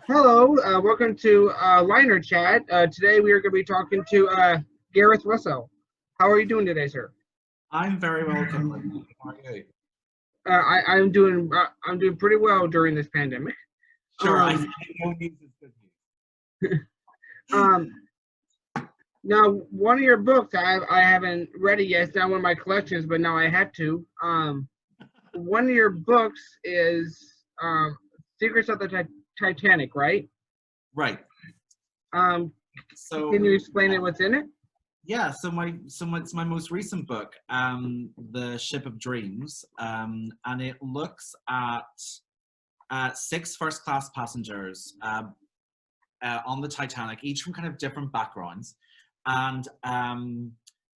Hello, welcome to Liner Chat. Today we are going to be talking to Gareth Russell. How are you doing today, sir? I'm very well, Caitlin. How are you? I'm doing pretty well during this pandemic. Sure, I Um, think no news is good um, Now one of your books I haven't read it yet. It's not one of my collections, but now I had to. One of your books is Secrets of the Titanic, right? Right. Um, can you So, explain it? What's in it? yeah, it's my most recent book, The Ship of Dreams, and it looks at six first class passengers on the Titanic, each from kind of different backgrounds, and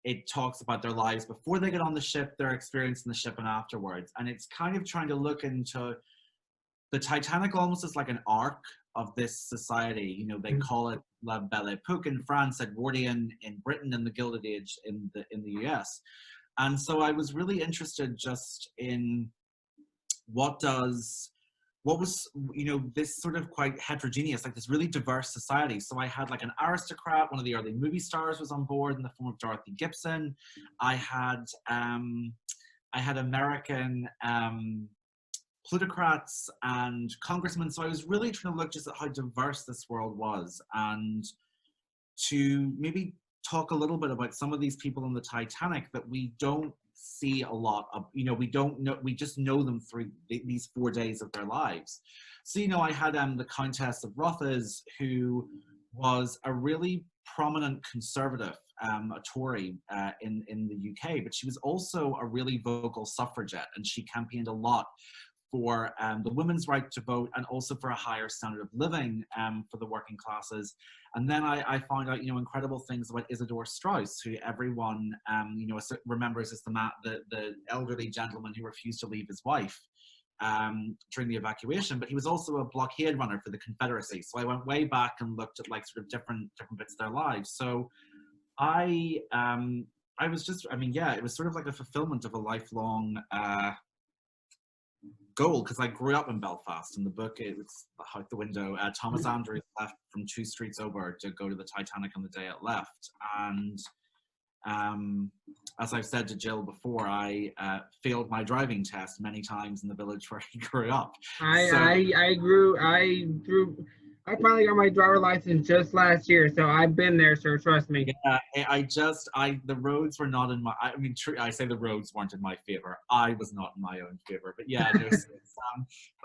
it talks about their lives before they get on the ship, their experience in the ship, and afterwards. And it's kind of trying to look into the Titanic almost is like an arc of this society. You know, they call it La Belle Epoque in France, Edwardian in Britain, and the Gilded Age in the US. And so I was really interested just in what does what was this sort of quite heterogeneous, like this really diverse society. So I had like an aristocrat, one of the early movie stars was on board in the form of Dorothy Gibson. I had American plutocrats and congressmen. So I was really trying to look just at how diverse this world was, and to maybe talk a little bit about some of these people on the Titanic that we don't see a lot of. We don't know, we just know them through these 4 days of their lives. So, I had the Countess of Rothes, who was a really prominent conservative, a Tory in the UK, but she was also a really vocal suffragette, and she campaigned a lot for the women's right to vote, and also for a higher standard of living for the working classes. And then I found out, incredible things about Isidor Straus, who everyone, remembers as the elderly gentleman who refused to leave his wife during the evacuation. But he was also a blockade runner for the Confederacy. So I went way back and looked at like sort of different bits of their lives. So I I was just, yeah, it was sort of like a fulfillment of a lifelong goal, because I grew up in Belfast. In the book, it's out the window. Thomas Andrews left from 2 streets over to go to the Titanic on the day it left. And as I've said to Jill before, I failed my driving test many times in the village where he grew up. I So I I grew I finally got my driver license just last year, so I've been there, sir. Trust me. yeah, the roads were not in my, I say the roads weren't in my favor. I was not in my own favor, but yeah, no,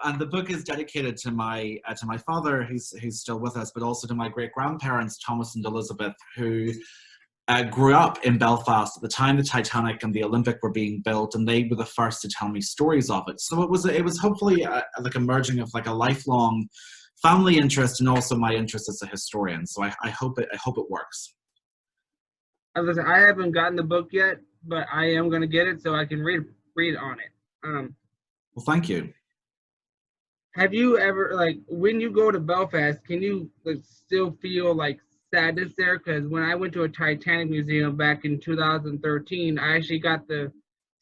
and the book is dedicated to my father, who's still with us, but also to my great grandparents, Thomas and Elizabeth, who grew up in Belfast at the time the Titanic and the Olympic were being built, and they were the first to tell me stories of it. So it was hopefully like a merging of like a lifelong family interest and also my interest as a historian. So I hope it works. Listen, I haven't gotten the book yet, but I am gonna get it so I can read on it. Well, thank you. Have you ever like when you go to Belfast, can you like, still feel like sadness there? Because when I went to a Titanic museum back in 2013, I actually got to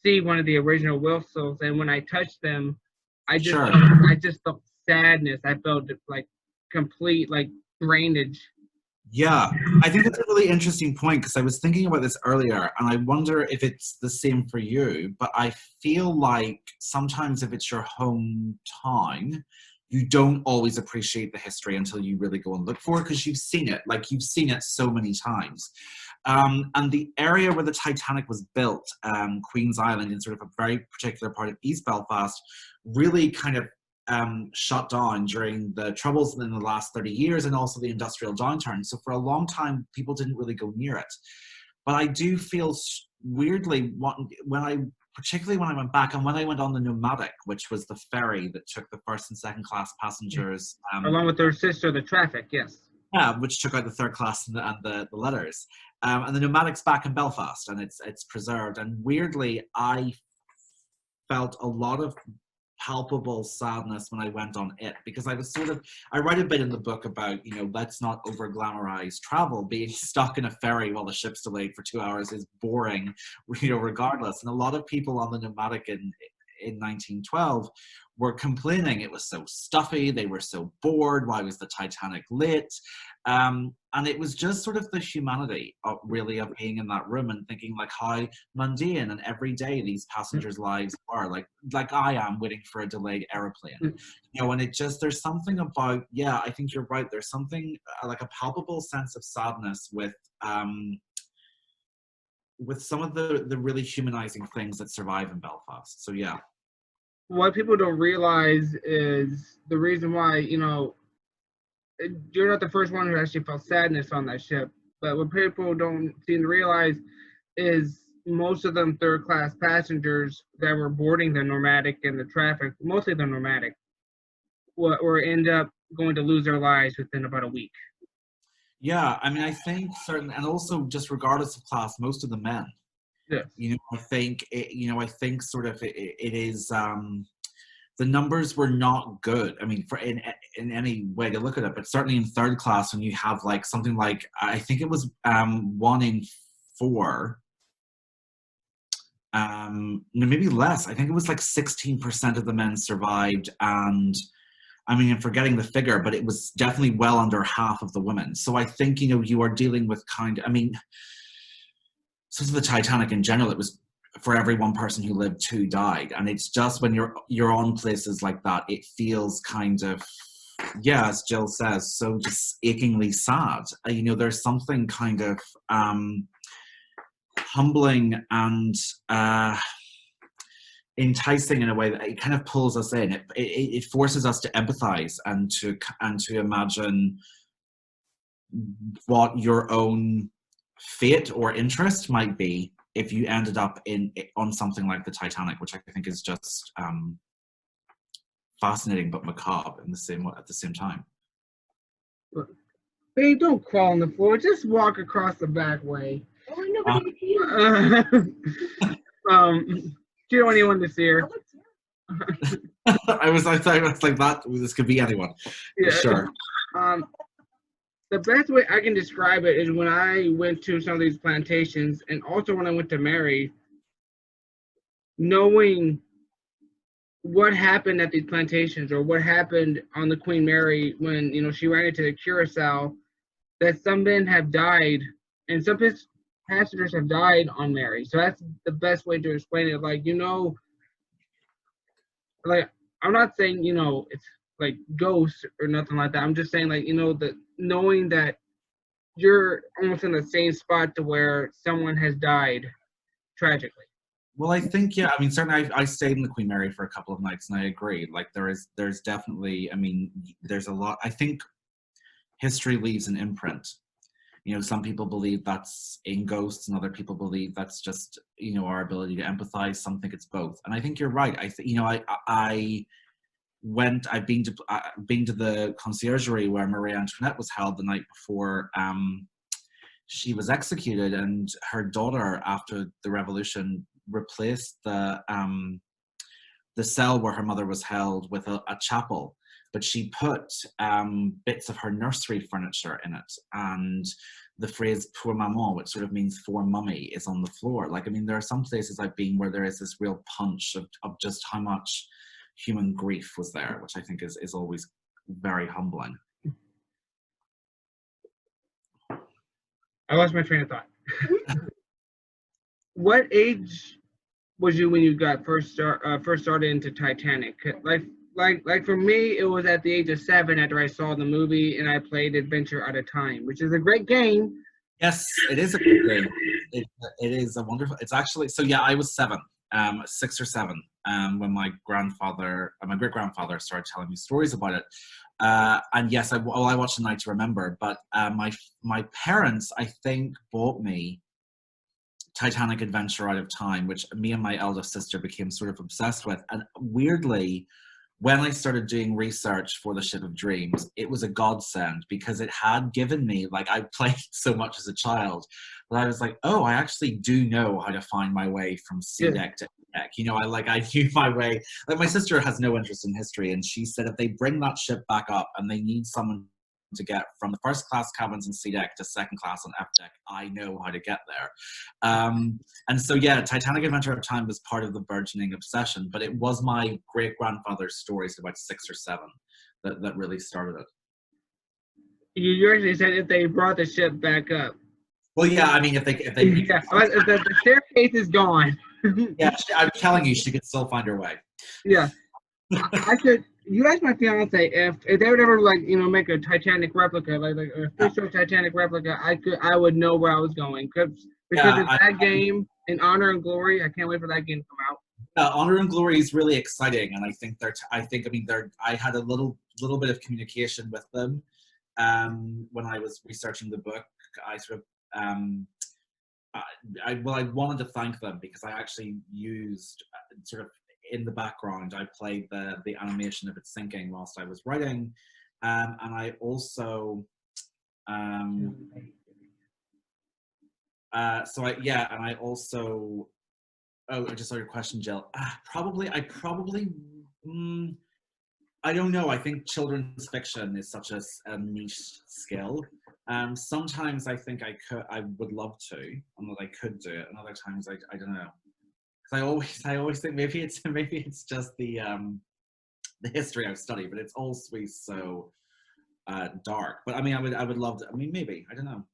see one of the original whistles, and when I touched them, Sure. I just felt sadness. I felt like complete like drainage. Yeah, I think that's a really interesting point, because I was thinking about this earlier, and I wonder if it's the same for you. But I feel like sometimes if it's your hometown, you don't always appreciate the history until you really go and look for it, because you've seen it, like you've seen it so many times. And the area where the Titanic was built, Queen's Island, in sort of a very particular part of East Belfast, really kind of shut down during the troubles in the last 30 years, and also the industrial downturn. So for a long time, people didn't really go near it. But I do feel weirdly particularly when I went back, and when I went on the Nomadic, which was the ferry that took the first and second class passengers, Along with their sister, the Traffic. Yes. yeah, which took out the third class and the letters. And the Nomadic's back in Belfast, and it's preserved. And weirdly, I felt a lot of palpable sadness when I went on it, because I write a bit in the book about, let's not over glamorize travel. Being stuck in a ferry while the ship's delayed for 2 hours is boring, regardless. And a lot of people on the Nomadic in 1912 were complaining it was so stuffy, they were so bored, why was the Titanic lit? And it was just sort of the humanity of really of being in that room and thinking like how mundane and everyday these passengers' lives are, like I am waiting for a delayed aeroplane. You know, and it just, there's something about, yeah, I think you're right, there's something like a palpable sense of sadness with some of the really humanizing things that survive in Belfast. So yeah. What people don't realize is the reason why, you know, you're not the first one who actually felt sadness on that ship. But what people don't seem to realize is most of them third class passengers that were boarding the Nomadic and the traffic, mostly the Nomadic, were end up going to lose their lives within about a week. Yeah, I mean, I think certain, and also just regardless of class, most of the men. Yes. You know, I think I think sort of it is. The numbers were not good. I mean, for in any way to look at it, but certainly in third class, when you have like something like, I think it was 1 in 4. No, maybe less. I think it was like 16% of the men survived, and I mean, I'm forgetting the figure, but it was definitely well under half of the women. So I think, you know, you are dealing with I mean, since the Titanic in general, it was for every one person who lived, 2 died. And it's just when you're on places like that, it feels kind of, yeah, as Jill says, so just achingly sad. You know, there's something kind of humbling and enticing in a way that it kind of pulls us in. It forces us to empathize and to imagine what your own fate or interest might be if you ended up on something like the Titanic, which I think is just fascinating but macabre at the same time. Babe, don't crawl on the floor. Just walk across the back way. Oh, nobody can. Do you don't want anyone to see her? I was like that. This could be anyone. Yeah. For sure. The best way I can describe it is when I went to some of these plantations, and also when I went to Mary, knowing what happened at these plantations or what happened on the Queen Mary when, you know, she ran into the Curacao, that some men have died and some passengers have died on Mary. So that's the best way to explain it. Like, you know, like, I'm not saying, you know, it's like ghosts or nothing like that. I'm just saying, like, you know, that knowing that you're almost in the same spot to where someone has died tragically. Well, I think, yeah, I mean, certainly I stayed in the Queen Mary for a couple of nights, and I agree. Like, there's definitely, I mean, there's a lot. I think history leaves an imprint. You know, some people believe that's in ghosts, and other people believe that's just, you know, our ability to empathize. Some think it's both, and I think you're right. I've been to the conciergerie where Marie Antoinette was held the night before she was executed, and her daughter, after the revolution, replaced the cell where her mother was held with a chapel, but she put bits of her nursery furniture in it, and the phrase "pour maman," which sort of means "for mummy," is on the floor. Like, I mean, there are some places I've been where there is this real punch of just how much human grief was there, which I think is always very humbling. I lost my train of thought. What age was you when you got first started into Titanic? Like for me, it was at the age of 7 after I saw the movie and I played Adventure Out of Time, which is a great game. Yes, it is a great game. It is a wonderful. It's actually, so yeah, I was 7, 6 or 7, when my great grandfather started telling me stories about it. And yes, I watched A Night to Remember, but my parents, I think, bought me Titanic Adventure Out of Time, which me and my eldest sister became sort of obsessed with. And weirdly, when I started doing research for The Ship of Dreams, it was a godsend because it had given me, like, I played so much as a child that I was like, oh, I actually do know how to find my way from sea deck to deck. You know, I knew my way. Like, my sister has no interest in history, and she said if they bring that ship back up and they need someone to get from the first class cabins in C deck to second class on F deck, I know how to get there. And so, yeah, Titanic Adventure of Time was part of the burgeoning obsession, but it was my great-grandfather's stories about 6 or 7 that really started it. You actually said if they brought the ship back up. Well, yeah, I mean, if they Yeah, but the staircase is gone. yeah, I'm telling you, she could still find her way. Yeah, I could. You asked my fiance if they would ever make a Titanic replica, like an official Titanic replica. I would know where I was going because it's that game in Honor and Glory. I can't wait for that game to come out. Honor and Glory is really exciting, and I think I had a little bit of communication with them when I was researching the book. I sort of I wanted to thank them because I actually used sort of in the background, I played the animation of it sinking whilst I was writing, and I also and I also I just saw your question, Jill. I don't know. I think children's fiction is such a niche skill. Sometimes I think I would love to, and that I could do it, and other times I don't know. Because I always think maybe it's just the history I've studied, but it's always so dark. But I mean, I would love to. I mean, maybe I don't know.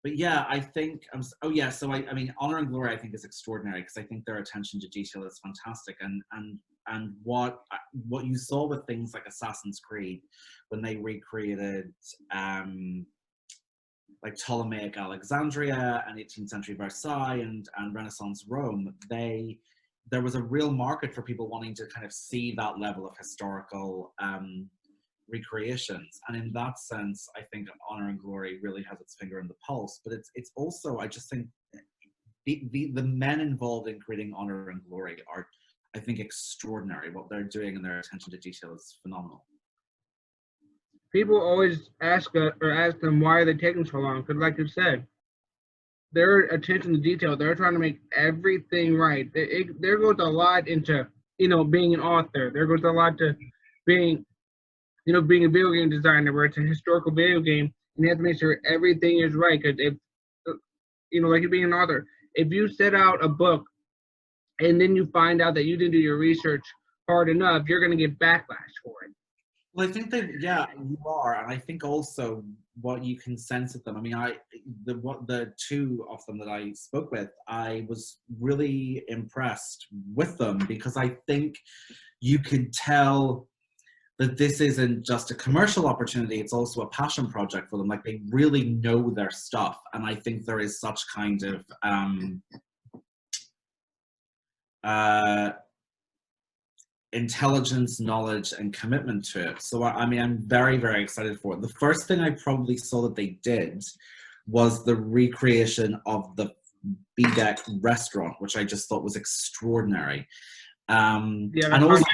But yeah, I think. So I mean, Honor and Glory I think is extraordinary because I think their attention to detail is fantastic, and what you saw with things like Assassin's Creed when they recreated like Ptolemaic Alexandria and 18th century Versailles and Renaissance Rome, there was a real market for people wanting to kind of see that level of historical recreations. And in that sense, I think Honor and Glory really has its finger in the pulse. But it's also, I just think the men involved in creating Honor and Glory are, I think, extraordinary. What they're doing and their attention to detail is phenomenal. People always ask them why are they taking so long? Because, like you said, their attention to detail, they're trying to make everything right. There goes a lot into being an author. There goes a lot to being a video game designer, where it's a historical video game, and you have to make sure everything is right. Because if like you being an author, if you set out a book and then you find out that you didn't do your research hard enough, you're going to get backlash for it. Well, I think you are, and I think also what you can sense at them. I mean, the 2 of them that I spoke with, I was really impressed with them because I think you could tell that this isn't just a commercial opportunity; it's also a passion project for them. Like they really know their stuff, and I think there is such kind of intelligence, knowledge, and commitment to it. So I mean, I'm very, very excited for it. The first thing I probably saw that they did was the recreation of the B-Deck restaurant, which I just thought was extraordinary. And also,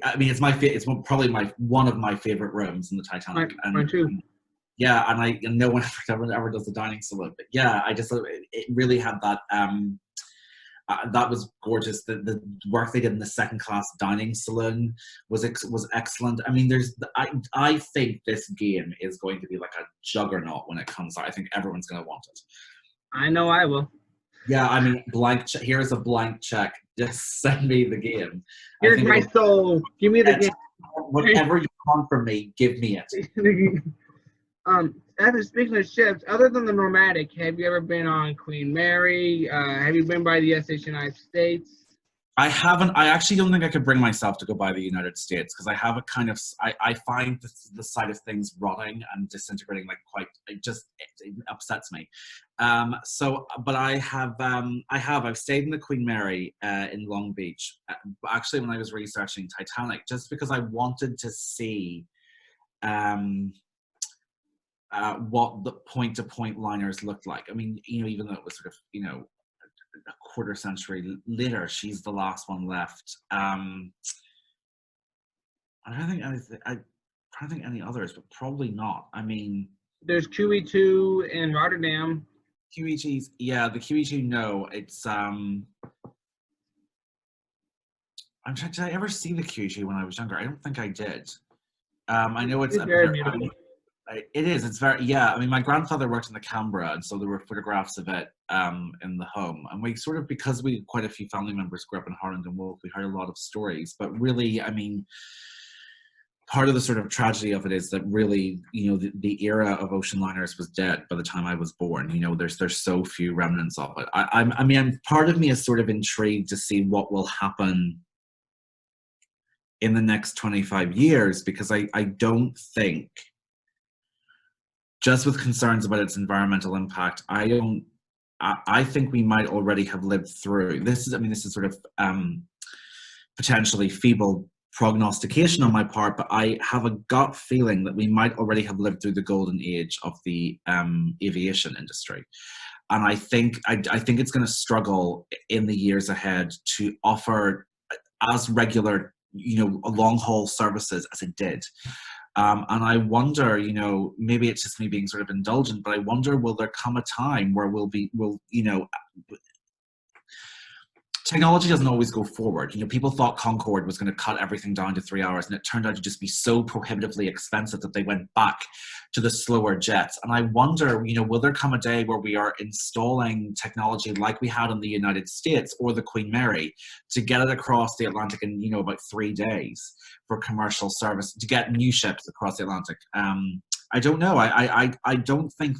I mean, it's probably one of my favorite rooms in the Titanic. Mine too. Yeah, and no one ever does the dining saloon, but yeah, I just thought it really had that. That was gorgeous. The work they did in the second class dining saloon was excellent. I mean, I think this game is going to be like a juggernaut when it comes out. I think everyone's going to want it. I know I will. Yeah, I mean, here's a blank check. Just send me the game. Here's my soul. Give me the game. Whatever you want from me, give me it. After speaking of ships, other than the Nomadic, have you ever been on Queen Mary? Have you been by the SS United States? I haven't. I actually don't think I could bring myself to go by the United States because I have a kind of. I find the sight of things rotting and disintegrating it upsets me. But I've stayed in the Queen Mary in Long Beach. Actually, when I was researching Titanic, just because I wanted to see. What the point-to-point liners looked like. I mean, even though it was sort of, a quarter century later, she's the last one left. I don't think any others, but probably not. I mean, there's QE2 in Rotterdam. QE2's, yeah, the QE2. No, it's I'm trying. Did I ever see the QE2 when I was younger? I don't think I did. I know It's very beautiful. it is. It's very, yeah. I mean, my grandfather worked in the Canberra, and so there were photographs of it in the home. And we sort of, because we quite a few family members grew up in Harland and Wolff, we heard a lot of stories. But really, I mean, part of the sort of tragedy of it is that really, you know, the era of ocean liners was dead by the time I was born. You know, there's so few remnants of it. I mean, part of me is sort of intrigued to see what will happen in the next 25 years, because I don't think, just with concerns about its environmental impact, I think we might already have lived through this. Is, I mean, this is sort of potentially feeble prognostication on my part, but I have a gut feeling that we might already have lived through the golden age of the aviation industry. And I think it's going to struggle in the years ahead to offer as regular, you know, long haul services as it did. And I wonder, you know, maybe it's just me being sort of indulgent, but I wonder, will there come a time where you know, technology doesn't always go forward. You know, people thought Concorde was going to cut everything down to 3 hours, and it turned out to just be so prohibitively expensive that they went back to the slower jets. And I wonder, you know, will there come a day where we are installing technology like we had in the United States or the Queen Mary to get it across the Atlantic in, you know, about 3 days for commercial service, to get new ships across the Atlantic? I don't know. I don't think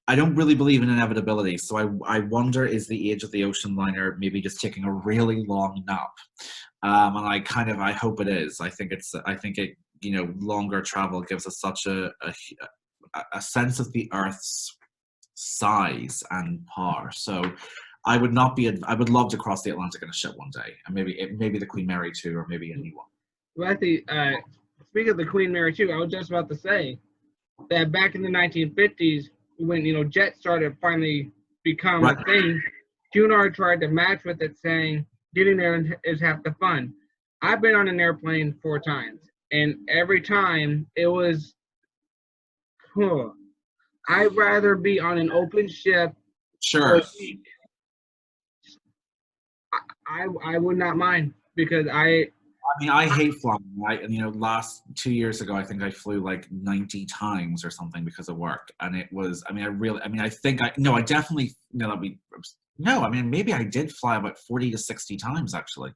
I don't really believe in inevitability, so I wonder, is the age of the ocean liner maybe just taking a really long nap? And I hope it is. I think it, you know, longer travel gives us such a sense of the Earth's size and power. So I would love to cross the Atlantic in a ship one day, and maybe the Queen Mary too, or maybe a new one. Well, speaking of the Queen Mary too, I was just about to say that back in the 1950s, when, you know, jets started finally become a thing, Cunard tried to match with it, saying getting there is half the fun. I've been on an airplane 4 times, and every time it was, I'd rather be on an open ship. Sure. I would not mind, because I mean, I hate flying, right? And, you know, last 2 years ago, I think I flew like 90 times or something because of work. And it was, I mean, maybe I did fly about 40 to 60 times actually.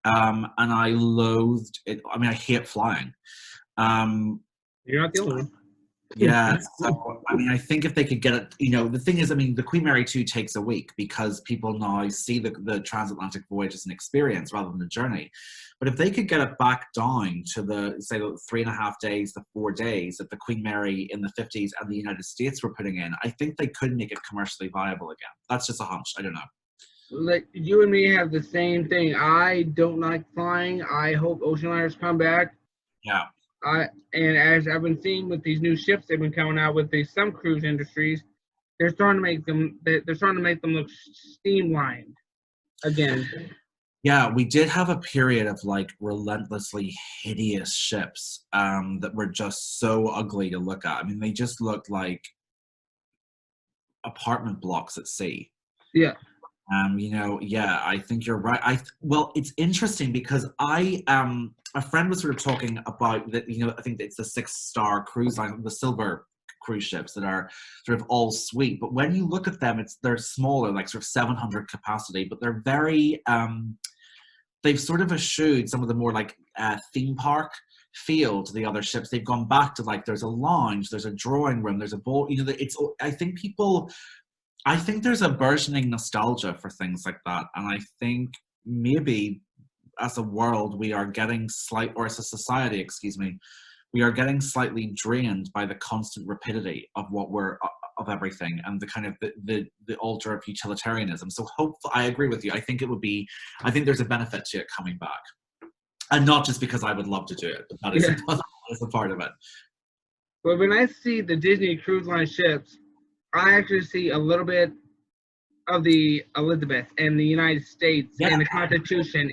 And I loathed it. I mean, I hate flying. You're not the only one. Yeah, so I mean, I think if they could get it, you know, the thing is, I mean, the Queen Mary 2 takes a week because people now see the transatlantic voyage as an experience rather than a journey. But if they could get it back down to the, say, the 3.5 days, the 4 days that the Queen Mary in the 50s and the United States were putting in, I think they could make it commercially viable again. That's just a hunch. I don't know. Like, you and me have the same thing. I don't like flying. I hope ocean liners come back. Yeah. And as I've been seeing with these new ships they've been coming out with, some cruise industries, they're starting to make them look streamlined again. Yeah, we did have a period of like relentlessly hideous ships that were just so ugly to look at. I mean, they just looked like apartment blocks at sea. Yeah. You know, yeah, I think you're right. Well, it's interesting because a friend was sort of talking about that, you know, I think it's the 6-star cruise line, the silver cruise ships that are sort of all suite. But when you look at them, they're smaller, like sort of 700 capacity, but they're very, they've sort of eschewed some of the more like theme park feel to the other ships. They've gone back to like, there's a lounge, there's a drawing room, there's a bowl, you know, I think there's a burgeoning nostalgia for things like that. And I think maybe as a world, we are getting or as a society, excuse me, we are getting slightly drained by the constant rapidity of of everything, and the kind of the altar of utilitarianism. So I agree with you. I think there's a benefit to it coming back. And not just because I would love to do it, but that is a part of it. But when I see the Disney Cruise Line ships, I actually see a little bit of the Elizabeth and the United States and the Constitution.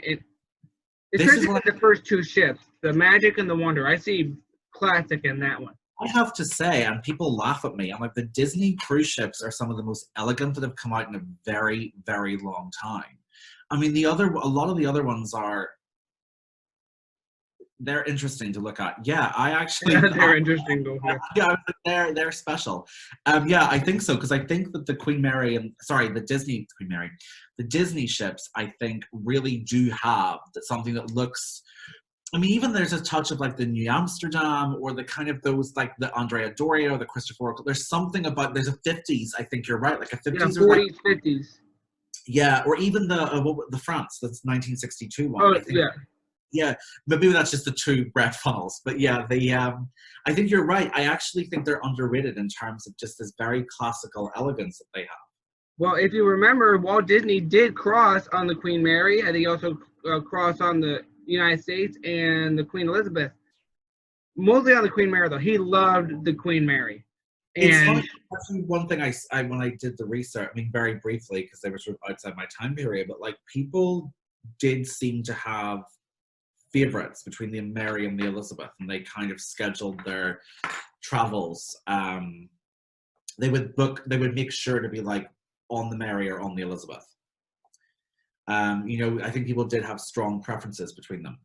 Especially with the first 2 ships, the Magic and the Wonder. I see classic in that one. I have to say, and people laugh at me, I'm like, the Disney cruise ships are some of the most elegant that have come out in a very, very long time. I mean, a lot of the other ones are, they're interesting to look at. Yeah, I actually They're interesting though. Yeah. yeah, I was like, they're special. Yeah, I think so because I think that the Queen Mary and the Disney Queen Mary, the Disney ships, I think really do have something that looks. I mean, even there's a touch of like the New Amsterdam or the kind of those like the Andrea Doria, the Christopher. There's something about there's a 50s. I think you're right, like a 50s Yeah, or like 40s, 50s. yeah, or even the France that's 1962 one. Oh I think yeah. yeah, but maybe that's just the two bread funnels. But yeah, I think you're right. I actually think they're underrated in terms of just this very classical elegance that they have. Well, if you remember, Walt Disney did cross on the Queen Mary, and he also crossed on the United States and the Queen Elizabeth. Mostly on the Queen Mary, though. He loved the Queen Mary. It's And funny. Actually, one thing I when I did the research, I mean, very briefly because they were sort of outside my time period, but like people did seem to have favorites between the Mary and the Elizabeth, and they kind of scheduled their travels. They would make sure to be like on the Mary or on the Elizabeth. I think people did have strong preferences between them.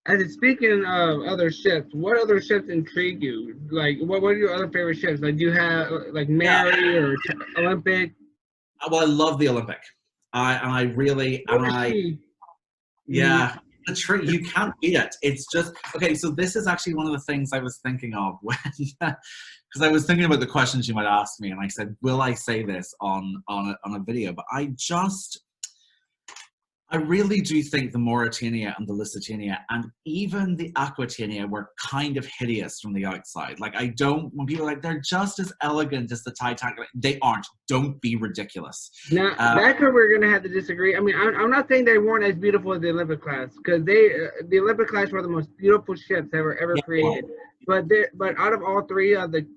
as speaking of other ships, what other ships intrigue you? Like, what are your other favorite ships? Like, do you have like Mary or Olympic? Well, I love the Olympic. I really What is she? yeah. The tree, you can't beat it. It's just okay. So this is actually one of the things I was thinking of when, because I was thinking about the questions you might ask me, and I said, "Will I say this on a video?" But I really do think the Mauritania and the Lusitania and even the Aquitania were kind of hideous from the outside. Like when people are like, they're just as elegant as the Titanic. They aren't. Don't be ridiculous. Now, that's where we're going to have to disagree. I mean, I'm not saying they weren't as beautiful as the Olympic class, because the Olympic class were the most beautiful ships ever created. But out of all three of the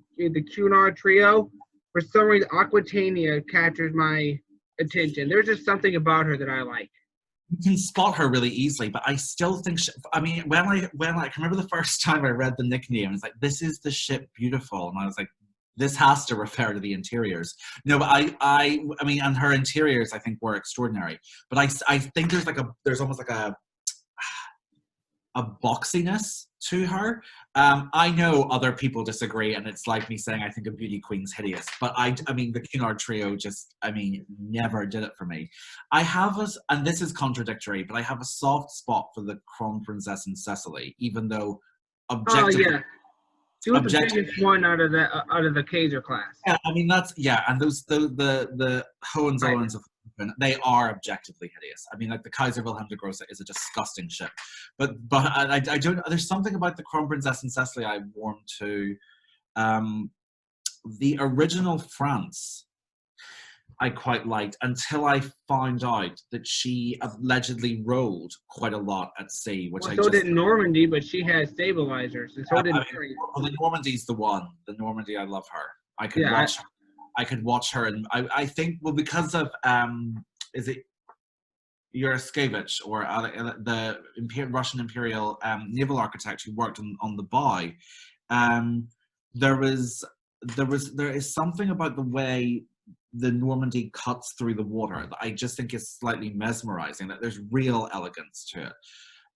Cunard trio, for some reason, Aquitania captures my attention. There's just something about her that I like. You can spot her really easily, but I still think when I can remember the first time I read the nickname, it's like, this is the ship Beautiful, and I was like, this has to refer to the interiors. No, but I mean, and her interiors I think were extraordinary, but I think there's almost like a boxiness to her. I know other people disagree, and it's like me saying I think a beauty queen's hideous, but I mean the Cunard trio just, never did it for me. And this is contradictory, but I have a soft spot for the Crown Princess and Cecily, even though objectively. Oh yeah, she was the biggest one out of the Kaiser class. Yeah, I mean and those the Hohenzollerns of they are objectively hideous. I mean, like the Kaiser Wilhelm de Grosse is a disgusting ship, but I don't. There's something about the Crown Princess and Cecily I warm to. The original France, I quite liked until I found out that she allegedly rolled quite a lot at sea, which so did Normandy, but she had stabilizers, and so did Mary. Well, the Normandy's the one. The Normandy, I love her. I could watch her, and I think, well, because of is it Yurskevich or the Russian Imperial naval architect who worked on the bow, there is something about the way the Normandy cuts through the water that I just think is slightly mesmerizing. That there's real elegance to it.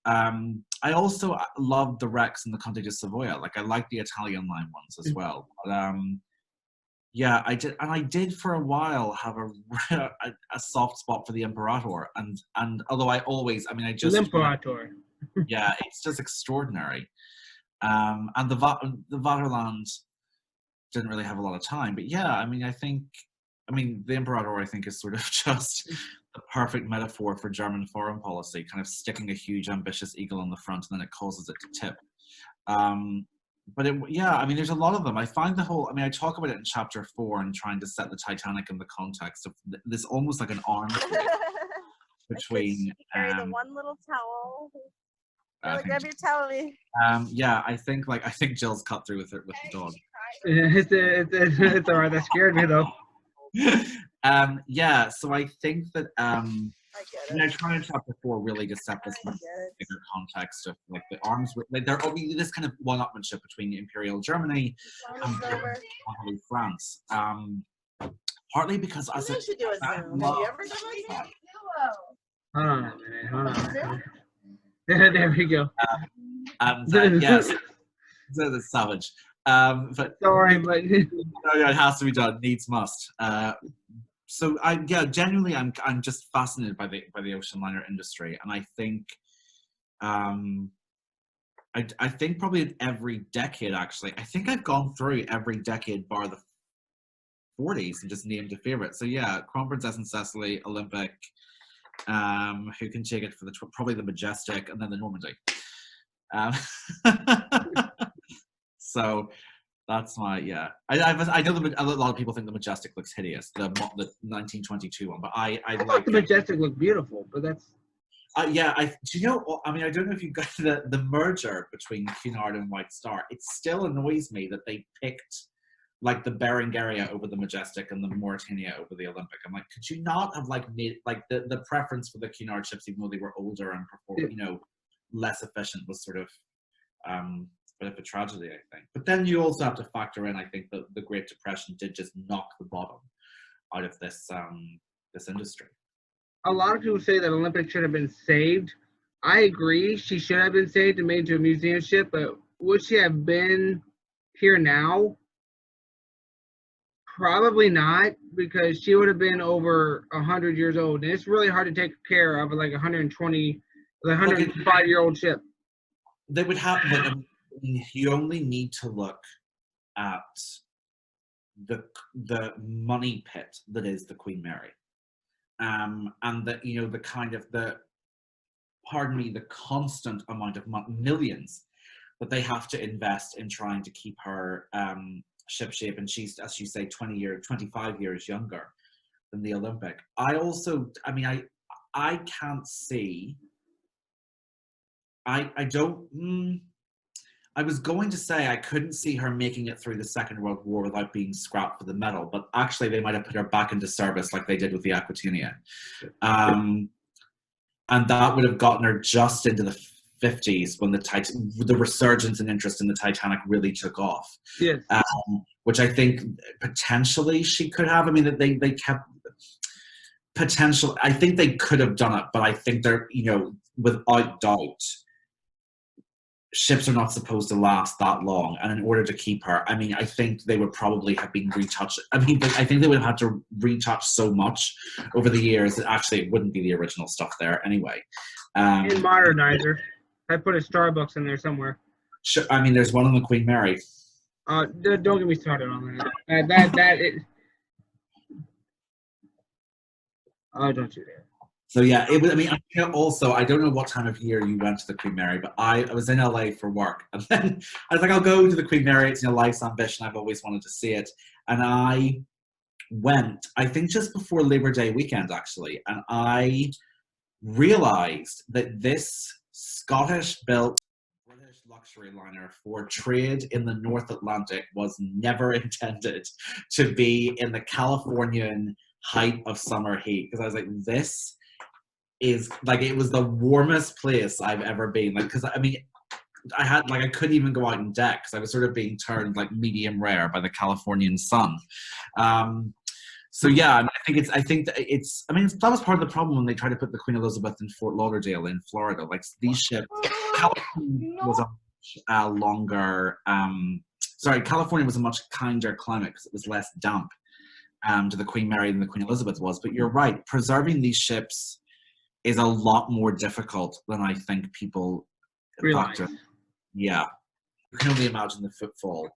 I also love the wrecks in the Conte di Savoia. Like I like the Italian line ones as well. But, yeah, I did, and I did for a while have a soft spot for the Imperator, and although I just Imperator. Yeah, it's just extraordinary. And the Vaterland didn't really have a lot of time, but yeah, the Imperator I think is sort of just the perfect metaphor for German foreign policy, kind of sticking a huge ambitious eagle on the front and then it causes it to tip. But there's a lot of them. I find I talk about it in chapter 4 and trying to set the Titanic in the context of this almost like an arms race between. Carry the one little towel. Grab your towel. Yeah, I think Jill's cut through with the dog. It's alright. That scared me though. Yeah, so I think that I try in chapter 4 really to set this in bigger context of like the arms. Like there will be this kind of one-upmanship between Imperial Germany and France. Partly because as Have you ever done Hold on a minute. There we go. And yes, so that's savage. But Sorry, no, but it has to be done. Needs must. So genuinely, I'm just fascinated by the ocean liner industry, and I think, I think probably in every decade, actually, I think I've gone through every decade bar the 40s and just named a favorite. So yeah, Crown Princess and Cecily, Olympic, who can take it for probably the Majestic, and then the Normandy. So that's my I know a lot of people think the Majestic looks hideous, the 1922 one, but I thought like the Majestic looked beautiful, but that's. do you know? I mean, I don't know if you got the merger between Cunard and White Star. It still annoys me that they picked like the Berengaria over the Majestic and the Mauritania over the Olympic. I'm like, could you not have like made like the preference for the Cunard ships, even though they were older and less efficient, was sort of a bit of a tragedy, I think. But then you also have to factor in, I think, that the Great Depression did just knock the bottom out of this industry. A lot of people say that Olympic should have been saved. I agree, she should have been saved and made into a museum ship, but would she have been here now? Probably not, because she would have been over 100 years old, and it's really hard to take care of like 120, like 105-year-old ship. They would have, like, you only need to look at the money pit that is the Queen Mary, and the kind of the constant amount of millions that they have to invest in trying to keep her ship shape, and she's, as you say, 25 years younger than the Olympic. I can't see. I was going to say I couldn't see her making it through the Second World War without being scrapped for the medal, but actually they might have put her back into service like they did with the Aquitania. And that would have gotten her just into the 50s when the resurgence in interest in the Titanic really took off. Yes. Which I think potentially she could have. I mean, that they kept potential. I think they could have done it, but I think they're, without doubt, ships are not supposed to last that long, and in order to keep her, I mean, I think they would probably have been retouched. I mean, I think they would have had to retouch so much over the years that actually it wouldn't be the original stuff there anyway. And modernizer. I put a Starbucks in there somewhere. Sure, I mean, there's one on the Queen Mary. Don't get me started on that. Oh, don't you dare. So yeah, it was. I mean, also, I don't know what time of year you went to the Queen Mary, but I was in LA for work, and then I was like, I'll go to the Queen Mary. It's life's ambition. I've always wanted to see it, and I went. I think just before Labor Day weekend, actually, and I realized that this Scottish-built British luxury liner for trade in the North Atlantic was never intended to be in the Californian height of summer heat, because I was like, this is like, it was the warmest place I've ever been. Like, because I mean, I couldn't even go out on deck because I was sort of being turned like medium rare by the Californian sun. So yeah, I mean, that was part of the problem when they tried to put the Queen Elizabeth in Fort Lauderdale in Florida. Like, these ships, California was a longer. California was a much kinder climate because it was less damp to the Queen Mary than the Queen Elizabeth was. But you're right, preserving these ships is a lot more difficult than I think people factor. Yeah, you can only imagine the footfall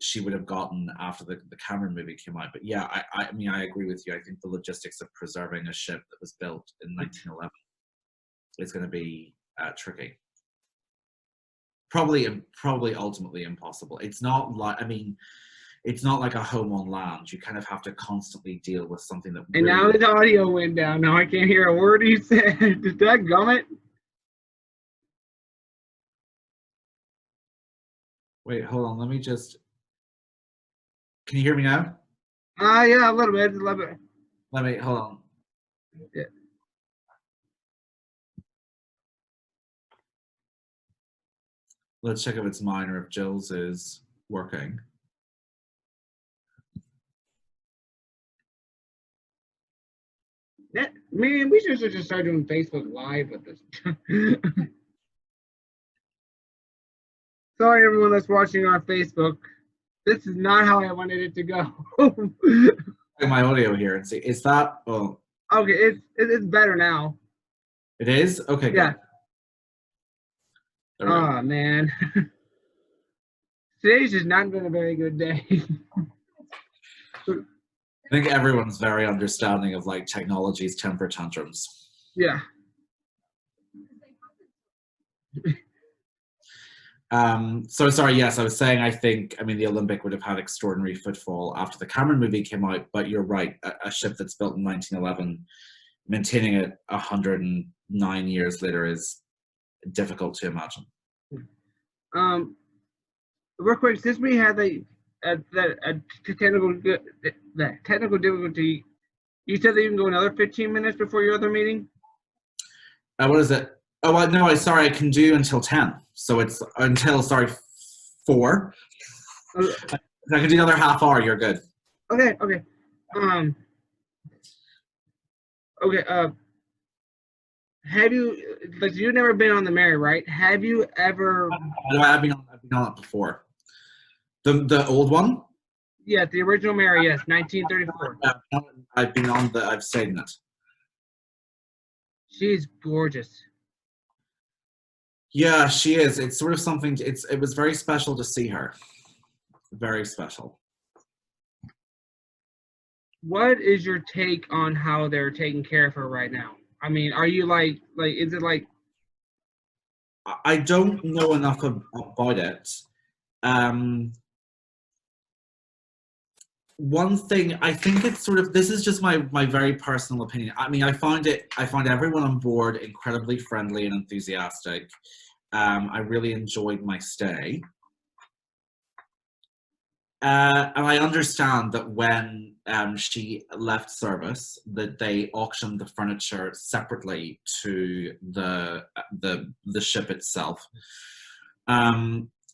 she would have gotten after the Cameron movie came out. But yeah, I mean, I agree with you. I think the logistics of preserving a ship that was built in 1911 is going to be tricky. Probably ultimately impossible. It's not like, I mean, it's not like a home on land. You kind of have to constantly deal with something that. And now his audio went down. Now I can't hear a word he said. Did that gummit? Wait, hold on. Let me just. Can you hear me now? Yeah, a little bit. Let me, hold on. Yeah. Let's check if it's mine or if Jill's is working. Man, we should just start doing Facebook Live with this. Sorry, everyone that's watching on Facebook. This is not how I wanted it to go. My audio here and see, is that, oh, Okay, it's better now. it is? Okay, Yeah. good. There we go. Oh man. Today's just not been a very good day. I think everyone's very understanding of like technology's temper tantrums. Yeah. So sorry, yes, I was saying I mean the Olympic would have had extraordinary footfall after the Cameron movie came out, but you're right, a ship that's built in 1911, maintaining it 109 years later is difficult to imagine. Real quick, since we had the technical difficulty, you said that you can go another 15 minutes before your other meeting? What is it? Oh, no, sorry, I can do until 10. So it's until, 4. I can do another half hour, you're good. Okay. Have you, like, you've never been on the Mary, right? Have you ever? I've been on it before. The old one? Yeah, the original Mary, yes, 1934. I've been on I've stayed in it. She's gorgeous. Yeah, she is. It's sort of something, it was very special to see her. Very special. What is your take on how they're taking care of her right now? I mean, are you like, is it like? I don't know enough about it. One thing, I think it's sort of, this is just my very personal opinion. I mean, I find everyone on board incredibly friendly and enthusiastic. I really enjoyed my stay. And I understand that when she left service, that they auctioned the furniture separately to the ship itself.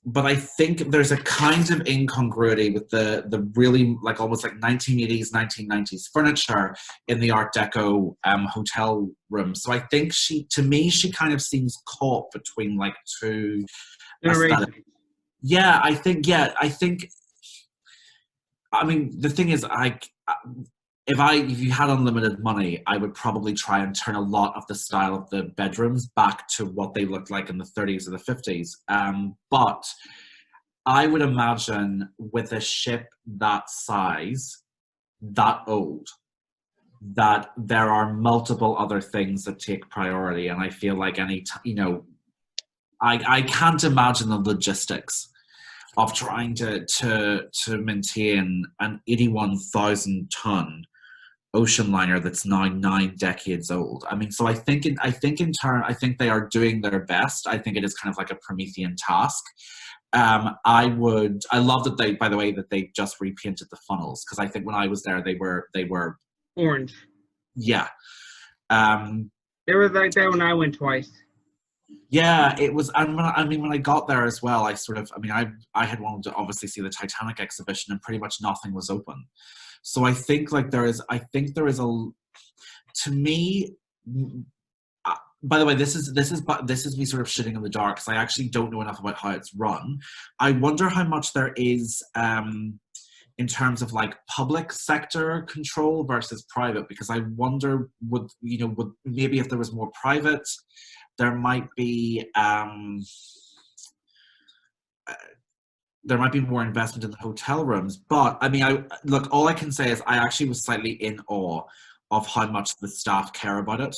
But I think there's a kind of incongruity with the really like almost like 1980s, 1990s furniture in the Art Deco hotel room. So I think she kind of seems caught between like two aesthetics. Yeah, I think. I mean, the thing is, if you had unlimited money, I would probably try and turn a lot of the style of the bedrooms back to what they looked like in the 30s or the 50s. But I would imagine with a ship that size, that old, that there are multiple other things that take priority. And I feel like I can't imagine the logistics of trying to maintain an 81,000 ton ocean liner that's now 9 decades old. I mean, so I think they are doing their best. I think it is kind of like a Promethean task. I love that they, by the way, that they just repainted the funnels, because I think when I was there, they were orange. Yeah. They were like that when I went twice. Yeah, it was. And when I got there as well, I had wanted to obviously see the Titanic exhibition, and pretty much nothing was open. So I think there is a, to me. By the way, this is me sort of shitting in the dark, because I actually don't know enough about how it's run. I wonder how much there is in terms of like public sector control versus private, because I wonder would maybe if there was more private, there might be more investment in the hotel rooms. But I mean, all I can say is I actually was slightly in awe of how much the staff care about it,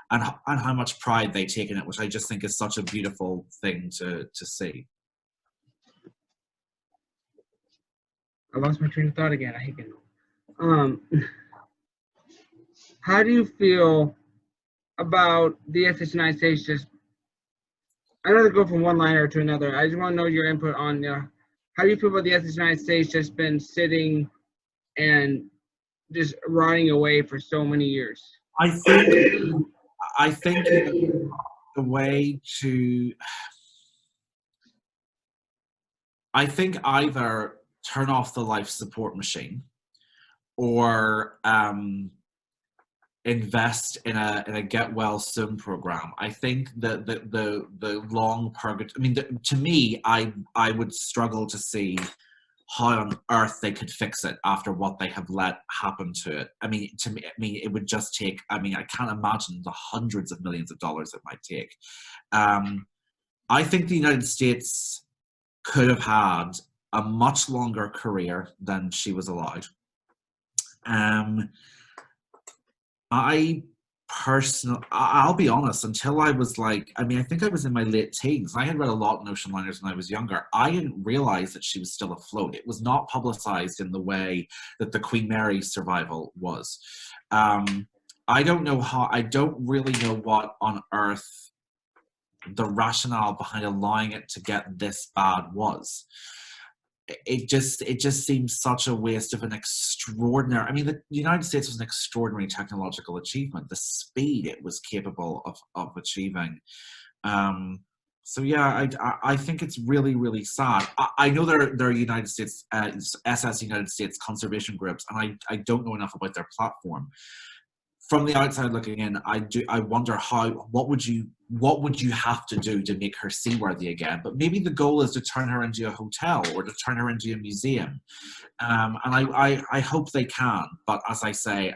and how much pride they take in it, which I just think is such a beautiful thing to see. I lost my train of thought again. I hate it. How do you feel about the SS United States just? I'd rather go from one liner to another. I just want to know your input on how do you feel about the SS United States just been sitting and just rotting away for so many years? I think the way to, I think either turn off the life support machine, or invest in a get well soon program. I think that the long purgatory. I mean, to me, I would struggle to see how on earth they could fix it after what they have let happen to it. I mean, to me, it would just take. I mean, I can't imagine the hundreds of millions of dollars it might take. I think the United States could have had a much longer career than she was allowed. I'll be honest, until I was like, I mean, I think I was in my late teens. I had read a lot in ocean liners when I was younger. I didn't realize that she was still afloat. It was not publicized in the way that the Queen Mary survival was. I don't really know what on earth the rationale behind allowing it to get this bad was. It just seems such a waste of an extraordinary. I mean, the United States was an extraordinary technological achievement. The speed it was capable of achieving. So yeah, I think it's really, really sad. I know there are United States SS United States conservation groups, and I don't know enough about their platform. From the outside looking in, I wonder what would you have to do to make her seaworthy again? But maybe the goal is to turn her into a hotel or to turn her into a museum, and I hope they can. But as I say,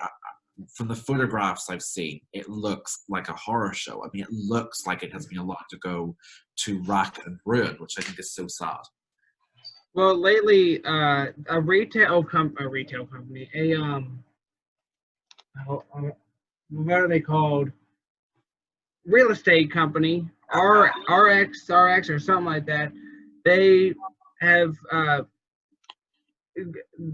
from the photographs I've seen, it looks like a horror show. I mean, it looks like it has been allowed to go to rack and ruin, which I think is so sad. Well, lately, a retail company, what are they called? Real estate company, RX or something like that. They have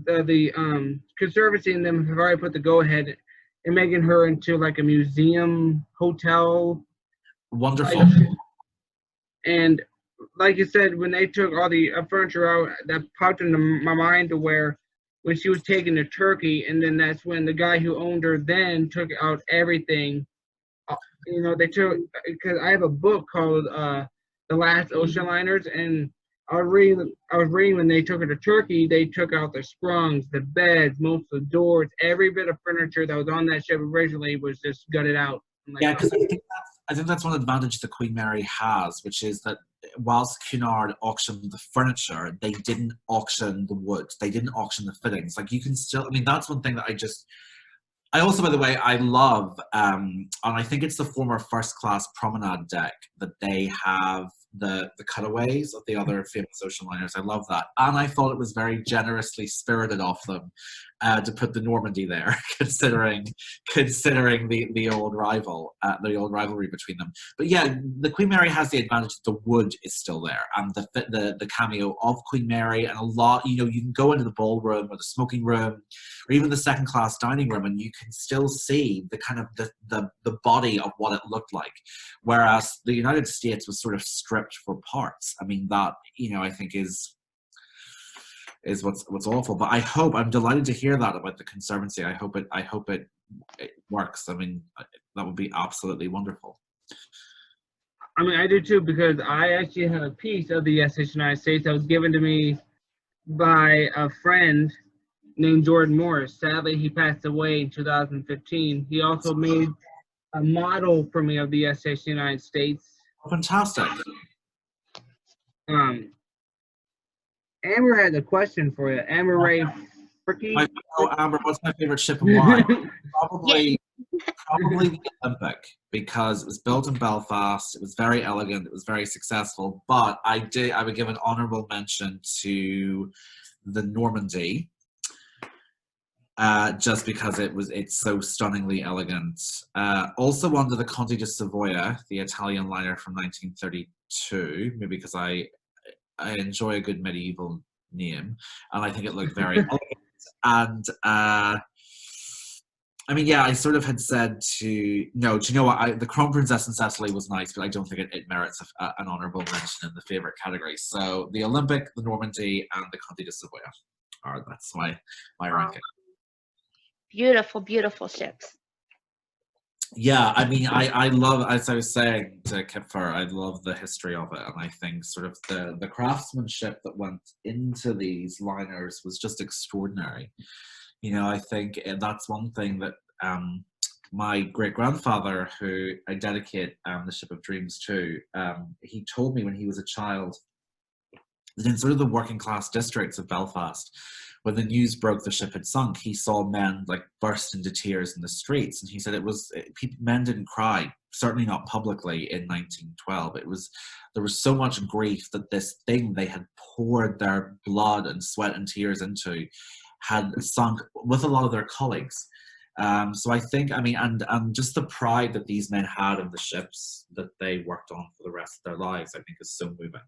the conservancy in them have already put the go ahead in making her into like a museum hotel. Wonderful. And like you said, when they took all the furniture out, that popped into my mind to where when she was taken to Turkey, and then that's when the guy who owned her then took out everything. You know, they took, because I have a book called The Last Ocean Liners, and I was reading when they took her to Turkey, they took out the sprungs, the beds, most of the doors, every bit of furniture that was on that ship originally was just gutted out. Like, yeah, because I think that's one advantage the Queen Mary has, which is that whilst Cunard auctioned the furniture, they didn't auction the wood. They didn't auction the fittings. Like, you can still, I mean, that's one thing that I also, by the way, I love, and I think it's the former first class promenade deck that they have the cutaways of the other famous ocean liners. I love that. And I thought it was very generously spirited of them to put the Normandy there, considering the old rivalry between them. But yeah, the Queen Mary has the advantage that the wood is still there, and the cameo of Queen Mary, and a lot, you know, you can go into the ballroom or the smoking room or even the second class dining room, and you can still see the kind of the body of what it looked like, whereas the United States was sort of stripped for parts. I mean, that, you know, I think is what's awful. But I'm delighted to hear that about the Conservancy. I hope it works. I mean, that would be absolutely wonderful. I mean, I do too, because I actually have a piece of the SS United States that was given to me by a friend named Jordan Morris. Sadly, he passed away in 2015. He also made a model for me of the SS United States. Fantastic. Amber has a question for you. Amber Ray Fricky. Amber, what's my favorite ship and why? Probably the Olympic, because it was built in Belfast. It was very elegant. It was very successful. But I would give an honourable mention to the Normandy, just because it's so stunningly elegant. Also under the Conte di Savoia, the Italian liner from 1932, maybe because I enjoy a good medieval name, and I think it looked very elegant. And I mean, yeah, I sort of had said do you know what? The Crown Princess and Cecily was nice, but I don't think it merits an honourable mention in the favourite category. So the Olympic, the Normandy, and the Conte de Savoia that's my ranking. Beautiful, beautiful ships. Yeah, I mean, I love, as I was saying to Kipfer, I love the history of it, and I think sort of the craftsmanship that went into these liners was just extraordinary. You know, I think that's one thing that my great-grandfather, who I dedicate the Ship of Dreams to, he told me when he was a child that in sort of the working class districts of Belfast, when the news broke the ship had sunk, he saw men like burst into tears in the streets, and he said men didn't cry, certainly not publicly in 1912. There was so much grief that this thing they had poured their blood and sweat and tears into had sunk with a lot of their colleagues. So I think, I mean, and just the pride that these men had in the ships that they worked on for the rest of their lives, I think is so moving.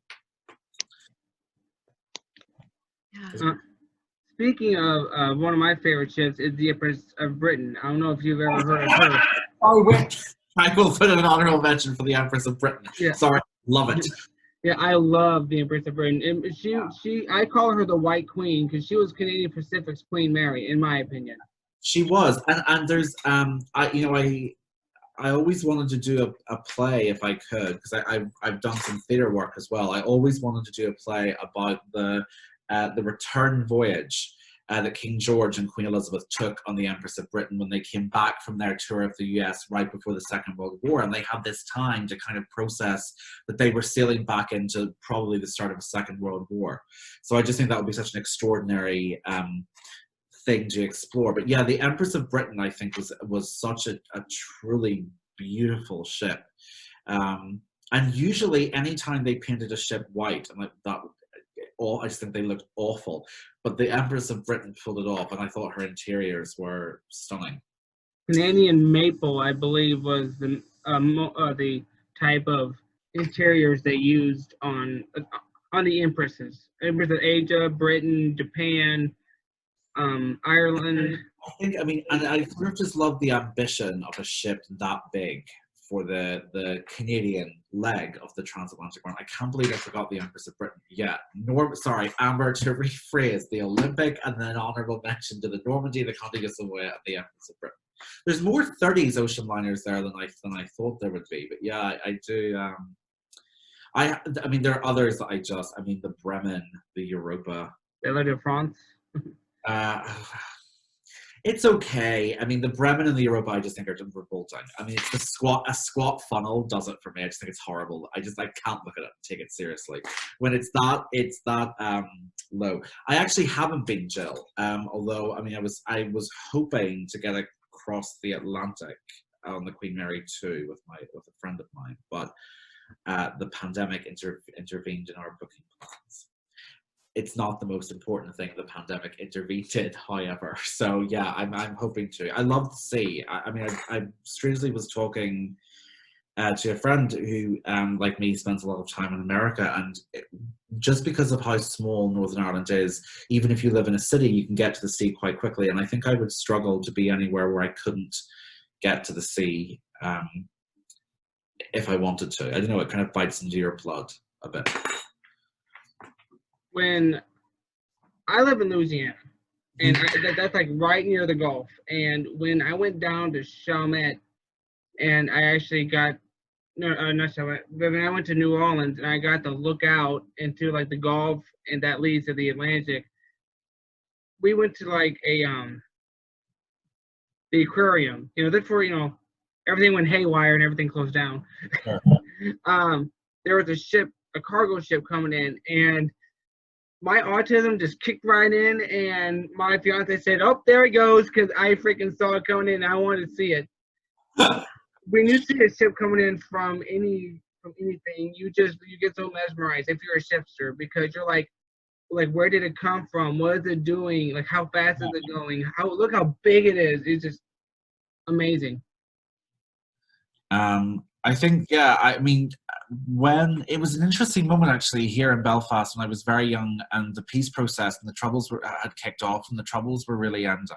Speaking of one of my favorite ships is the Empress of Britain. I don't know if you've ever heard of her. I will put an honorable mention for the Empress of Britain. Yeah. Sorry, love it. Yeah, I love the Empress of Britain. And I call her the White Queen because she was Canadian Pacific's Queen Mary, in my opinion. She was, and there's I always wanted to do a play if I could, because I've done some theatre work as well. I always wanted to do a play about the return voyage that King George and Queen Elizabeth took on the Empress of Britain when they came back from their tour of the US right before the Second World War, and they had this time to kind of process that they were sailing back into probably the start of a Second World War. So I just think that would be such an extraordinary thing to explore. But yeah, the Empress of Britain, I think, was such a truly beautiful ship. And usually anytime they painted a ship white, and I just think they looked awful. But the Empress of Britain pulled it off, and I thought her interiors were stunning. Canadian maple, I believe, was the type of interiors they used on the Empresses. Empress of Asia, Britain, Japan, Ireland. And I sort of just love the ambition of a ship that big for the Canadian leg of the transatlantic run. I can't believe I forgot the Empress of Britain. Yeah, Amber, to rephrase, the Olympic, and then honorable mention to the Normandy, the Conde de Savoy, and the Empress of Britain. There's more 30s ocean liners there than I thought there would be, but yeah, I do. I mean, there are others that the Bremen, the Europa. Belle de France. It's okay. I mean, the Bremen and the Europa, I just think are revolting. I mean, it's a squat funnel does it for me. I just think it's horrible. I can't look at it and take it seriously. When it's that low. I actually haven't been, Jill. Although, I mean, I was hoping to get across the Atlantic on the Queen Mary 2 with a friend of mine, but the pandemic intervened in our booking plans. It's not the most important thing the pandemic intervened, however. So yeah, I'm hoping to. I love the sea. I strangely was talking to a friend who, like me, spends a lot of time in America, and just because of how small Northern Ireland is, even if you live in a city, you can get to the sea quite quickly. And I think I would struggle to be anywhere where I couldn't get to the sea if I wanted to. I don't know, it kind of bites into your blood a bit. When I live in Louisiana, and that's like right near the Gulf, and when I went down to Chalmette, and I actually got not Chalmette, but when I went to New Orleans and I got to look out into like the Gulf and that leads to the Atlantic, we went to like the aquarium, that's where everything went haywire and everything closed down. Sure. There was a cargo ship coming in, and my autism just kicked right in, and my fiance said, "Oh, there he goes," because I freaking saw it coming in and I wanted to see it. When you see a ship coming in from anything, you get so mesmerized if you're a shipster, because you're like, where did it come from? What is it doing? Like, how fast is it going? Look how big it is. It's just amazing. I think, yeah, I mean, when it was an interesting moment actually here in Belfast when I was very young, and the peace process and the Troubles had kicked off, and the Troubles were really ending.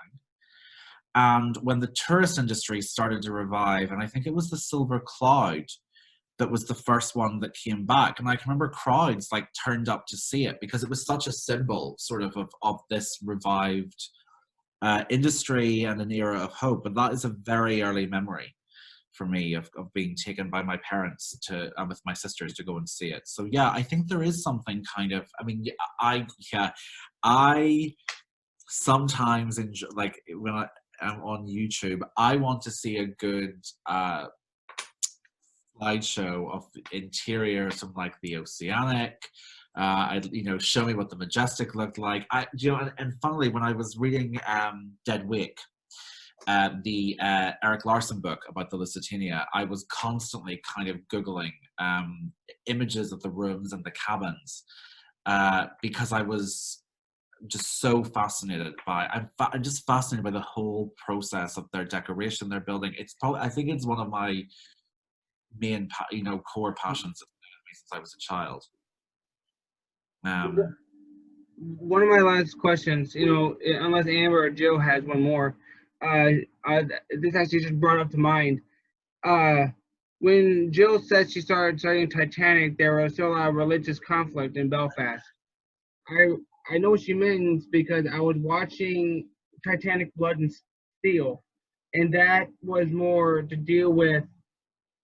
And when the tourist industry started to revive, and I think it was the Silver Cloud that was the first one that came back. And I can remember crowds like turned up to see it because it was such a symbol sort of this revived industry and an era of hope. And that is a very early memory for me of being taken by my parents to with my sisters to go and see it. So yeah, I think there is something kind of, I mean, I sometimes enjoy, like when on YouTube. I want to see a good slideshow of interiors from like the Oceanic. Show me what the Majestic looked like. And funnily, when I was reading Dead Wake, the Eric Larson book about the Lusitania, I was constantly kind of Googling images of the rooms and the cabins because I was just so fascinated by. I'm just fascinated by the whole process of their decoration, their building. I think it's one of my main, core passions since I was a child. One of my last questions, unless Amber or Jill has one more, this actually just brought up to mind. When Jill said she started studying Titanic, there was still a lot of religious conflict in Belfast. I know what she means because I was watching Titanic Blood and Steel, and that was more to deal with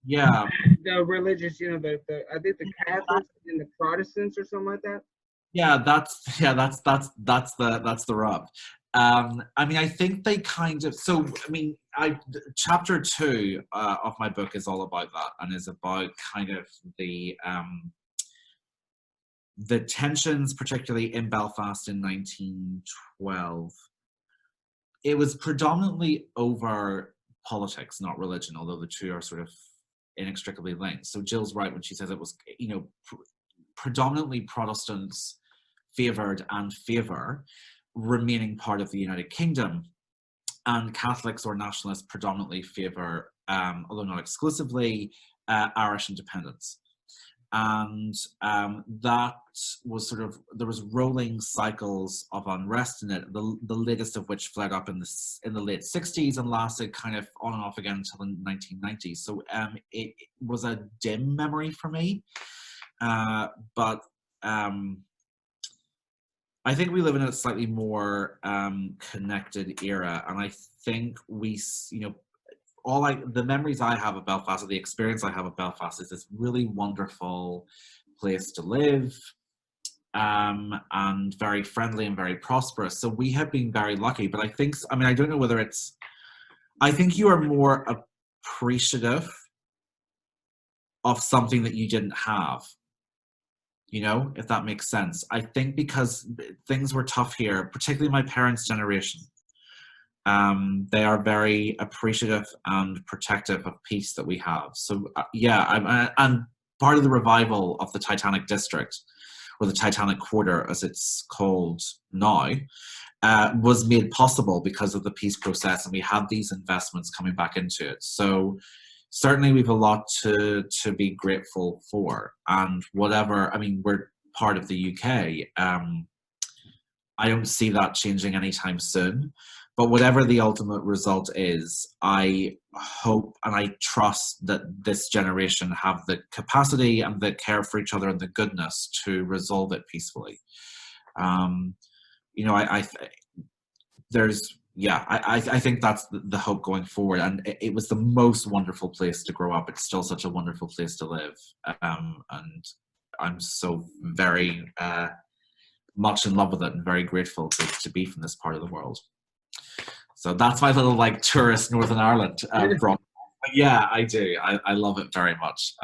the religious, the I think the Catholics and the Protestants or something like that. That's the rub. I think they kind of, chapter 2 of my book is all about that, and is about kind of the tensions, particularly in Belfast in 1912. It was predominantly over politics, not religion, although the two are sort of inextricably linked. So Jill's right when she says it was, predominantly Protestants favoured and favour remaining part of the United Kingdom, and Catholics or nationalists predominantly favour, although not exclusively, Irish independence. And that was there was rolling cycles of unrest in it, the latest of which flared up in the late 60s and lasted kind of on and off again until the 1990s. So it was a dim memory for me, but I think we live in a slightly more connected era, and I think the memories I have of Belfast, or the experience I have of Belfast, is this really wonderful place to live, and very friendly and very prosperous. So we have been very lucky, but I don't know whether I think you are more appreciative of something that you didn't have, if that makes sense. I think because things were tough here, particularly my parents' generation, they are very appreciative and protective of peace that we have. So and part of the revival of the Titanic district, or the Titanic quarter as it's called now, was made possible because of the peace process, and we had these investments coming back into it. So certainly we've a lot to be grateful for, and we're part of the UK. I don't see that changing anytime soon. But whatever the ultimate result is, I hope and I trust that this generation have the capacity and the care for each other and the goodness to resolve it peacefully. I think that's the hope going forward. And it was the most wonderful place to grow up. It's still such a wonderful place to live. And I'm so very much in love with it and very grateful to be from this part of the world. So that's my little tourist Northern Ireland broadcast. But yeah, I do. I love it very much.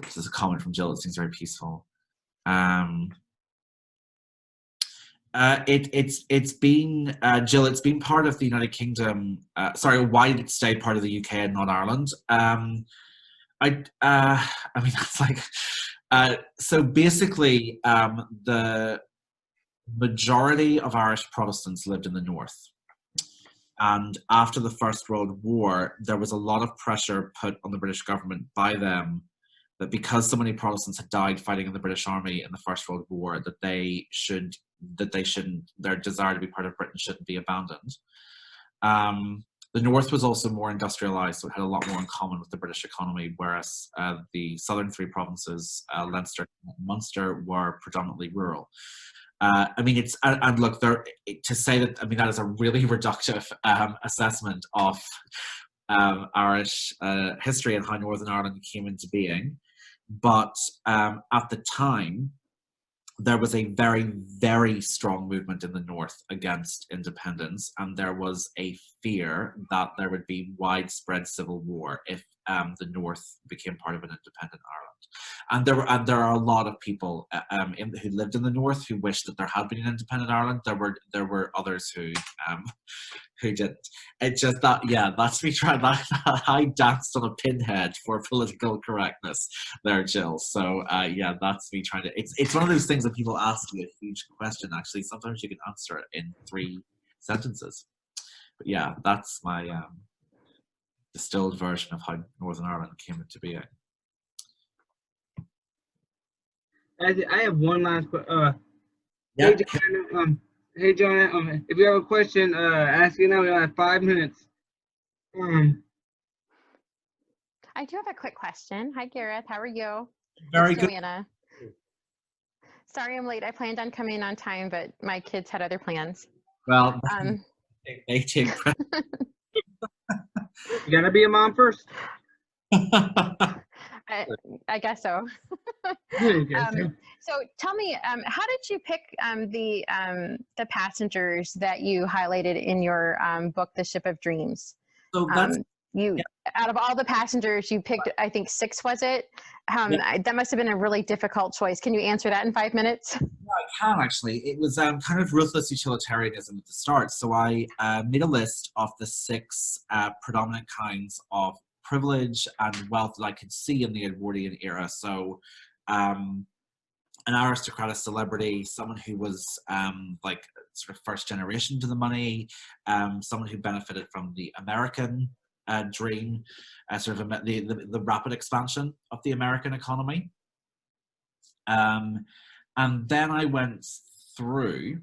This is a comment from Jill. It seems very peaceful. It's been Jill. It's been part of the United Kingdom. Why did it stay part of the UK and not Ireland? So basically, the majority of Irish Protestants lived in the north. And after the First World War, there was a lot of pressure put on the British government by them that because so many Protestants had died fighting in the British Army in the First World War, that their desire to be part of Britain shouldn't be abandoned. The north was also more industrialized, so it had a lot more in common with the British economy, whereas the southern three provinces, Leinster and Munster, were predominantly rural. To say that, that is a really reductive assessment of Irish history and how Northern Ireland came into being. But at the time, there was a very, very strong movement in the North against independence, and there was a fear that there would be widespread civil war if the North became part of an independent Ireland. And there are a lot of people who lived in the North who wished that there had been an independent Ireland. There were others who didn't. It just that, yeah, that's me trying that. I danced on a pinhead for political correctness there, Jill. So yeah, that's me trying to. It's one of those things that people ask you a huge question. Actually, sometimes you can answer it in 3 sentences. But yeah, that's my distilled version of how Northern Ireland came into being. I have one last question. Yeah. Hey, John, if you have a question, ask it now. We have 5 minutes. I do have a quick question. Hi, Gareth. How are you? Very it's good. Joanna. Sorry I'm late. I planned on coming on time, but my kids had other plans. Well, they take. You gotta be a mom first. I guess so. So tell me, how did you pick the passengers that you highlighted in your book, The Ship of Dreams? So that's, out of all the passengers you picked, I think 6, was it? That must have been a really difficult choice. Can you answer that in 5 minutes? Yeah, I can actually. It was kind of ruthless utilitarianism at the start. So I made a list of the 6 predominant kinds of privilege and wealth that I could see in the Edwardian era. So an aristocratic celebrity, someone who was like sort of first generation to the money, someone who benefited from the American dream, sort of the rapid expansion of the American economy. And then I went through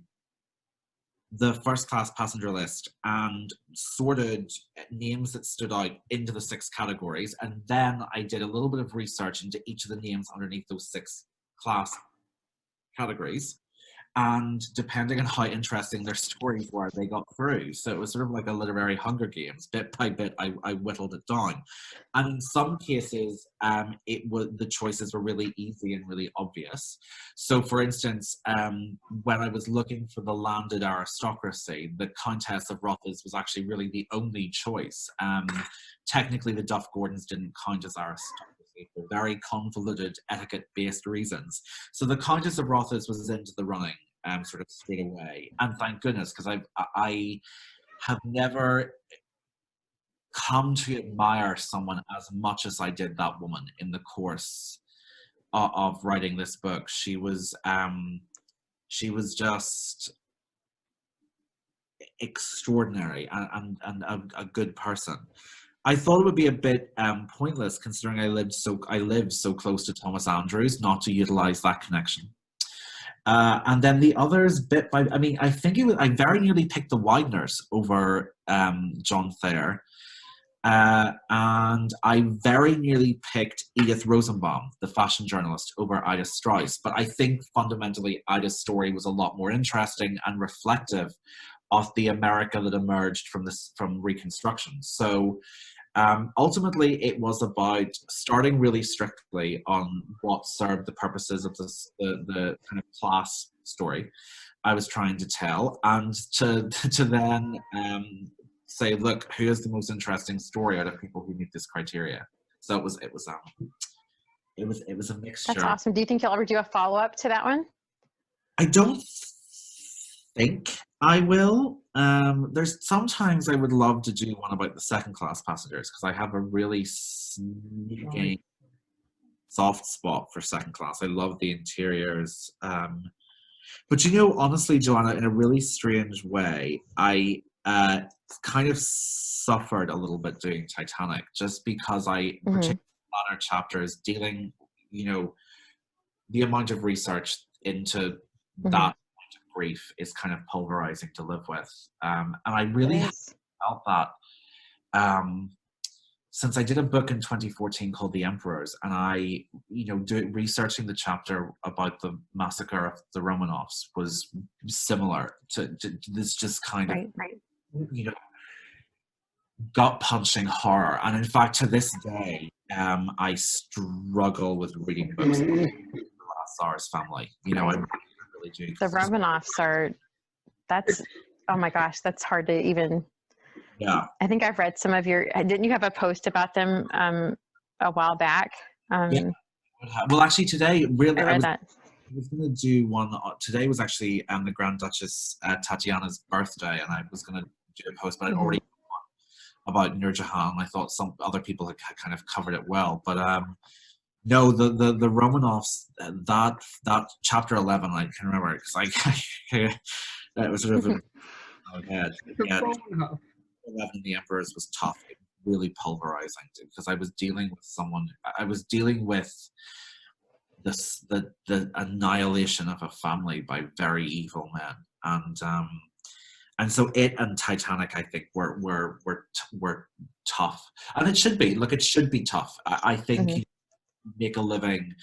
the first class passenger list and sorted names that stood out into the 6 categories. And then I did a little bit of research into each of the names underneath those 6 class categories. And depending on how interesting their stories were, they got through. So it was sort of like a literary Hunger Games. Bit by bit, I whittled it down. And in some cases, the choices were really easy and really obvious. So for instance, when I was looking for the landed aristocracy, the Countess of Rothes was actually really the only choice. Technically, the Duff Gordons didn't count as aristocracy for very convoluted etiquette-based reasons. So the Countess of Rothes was into the running sort of straight away. And thank goodness, because I have never come to admire someone as much as I did that woman in the course of writing this book. She was just extraordinary and a good person. I thought it would be a bit pointless, considering I lived so close to Thomas Andrews, not to utilize that connection. And then the others, bit by, I mean, I think I very nearly picked the Wideners over John Thayer. And I very nearly picked Edith Rosenbaum, the fashion journalist, over Ida Strauss. But I think fundamentally Ida's story was a lot more interesting and reflective of the America that emerged from Reconstruction. So ultimately, it was about starting really strictly on what served the purposes of the kind of class story I was trying to tell, and to then say, look, who is the most interesting story out of people who meet this criteria? So it was a mixture. That's awesome. Do you think you'll ever do a follow-up to that one? I don't think I will. There's sometimes I would love to do one about the second class passengers, because I have a really sneaking soft spot for second class. I love the interiors. But you know, honestly, Joanna, in a really strange way, I kind of suffered a little bit doing Titanic, just because I, particularly in latter chapters, dealing, you know, the amount of research into that grief is kind of pulverizing to live with. And I really felt that since I did a book in 2014 called The Emperors, and I, you know, researching the chapter about the massacre of the Romanovs was similar to this just kind of, you know, gut-punching horror. And in fact, to this day, I struggle with reading books about the Tsar's family. You know, really do. The Romanovs are, that's, oh my gosh, that's hard to even. Yeah. I think I've read some of your, didn't you have a post about them a while back? Yeah. Well, actually today, really, I read that. I was going to do one. Today was actually the Grand Duchess Tatiana's birthday, and I was going to do a post, but I'd already about Nur Jahan. I thought some other people had kind of covered it well, but no, the Romanovs, that chapter 11, I can remember it because it was sort of in my head. Yeah, 11, the Emperors was tough. It was really pulverizing because I was dealing with someone. I was dealing with the annihilation of a family by very evil men, and so it and Titanic, I think, were tough, and it should be. Look, it should be tough. I think you make a living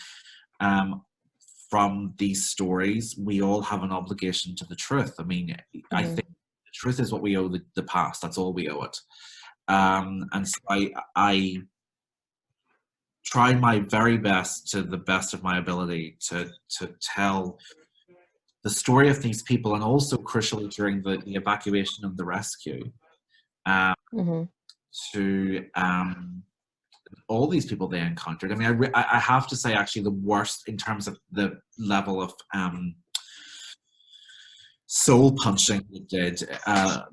from these stories. We all have an obligation to the truth. I mean, I think the truth is what we owe the past. That's all we owe it. And so I try my very best, to the best of my ability, to tell the story of these people, and also crucially during the evacuation and the rescue, to all these people they encountered. I mean, I have to say, actually, the worst in terms of the level of soul punching it did,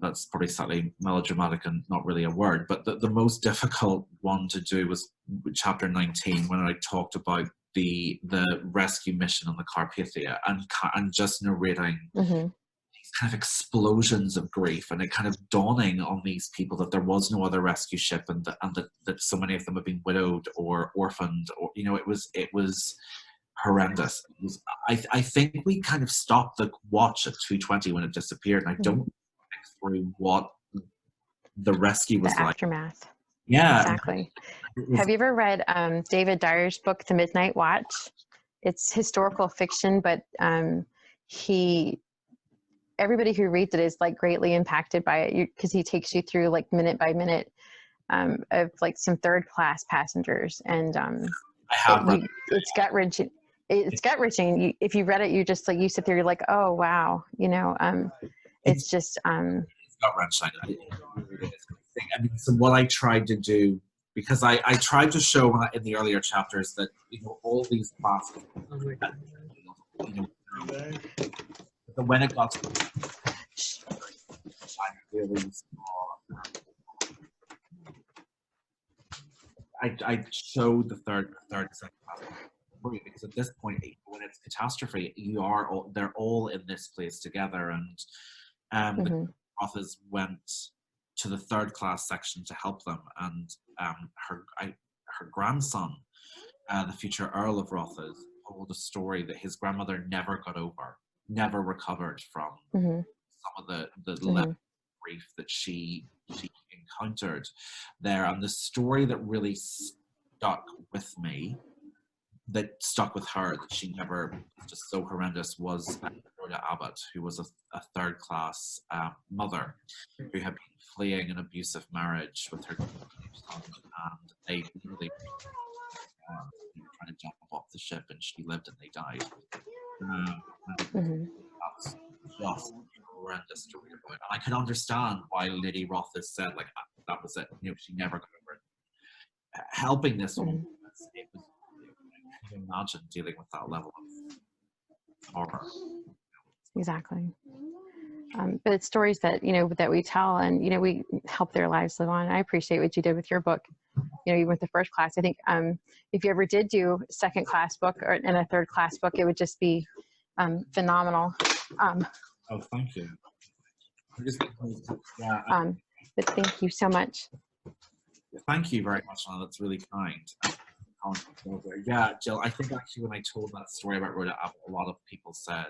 that's probably slightly melodramatic and not really a word, but the most difficult one to do was chapter 19, when I talked about the rescue mission on the Carpathia, and just narrating these kind of explosions of grief, and it kind of dawning on these people that there was no other rescue ship, and that so many of them have been widowed or orphaned, or it was horrendous. I think we kind of stopped the watch at 2:20 when it disappeared, and I don't think through what the rescue was the like. Aftermath. Yeah, exactly. Have you ever read David Dyer's book, The Midnight Watch? It's historical fiction, but everybody who reads it is like greatly impacted by it, because he takes you through like minute by minute of like some third class passengers, and I have read it's gut wrenching. It's gut wrenching. If you read it, you just like, you sit there, you're like, oh wow, it's just it's gut wrenching. I mean, so what I tried to do, because I tried to show in the earlier chapters that all these classes, but when it got to I really saw, I showed the third and second class, because at this point, when it's catastrophe, they're all in this place together, and the authors went to the third class section to help them, and her grandson, the future Earl of Rothes, told a story that his grandmother never got over, never recovered from some of the level of grief that she encountered there. And the story that really stuck with me, that stuck with her, that she never, just so horrendous, was Rhoda Abbott, who was a third class mother who had been fleeing an abusive marriage with her son, and they really trying to jump off the ship, and she lived and they died. That's just a horrendous story about it. And I could understand why Lady Rothes said, like, that was it. She never got over it. Helping this woman, it was, can you imagine dealing with that level of horror? Exactly. But it's stories that that we tell, and we help their lives live on. I appreciate what you did with your book. Even with the first class, I think if you ever did do a second class book and a third class book, it would just be phenomenal. Oh, thank you. But thank you so much. Thank you very much, Anna. That's really kind. Yeah, Jill, I think actually when I told that story about Rhoda Abbott, a lot of people said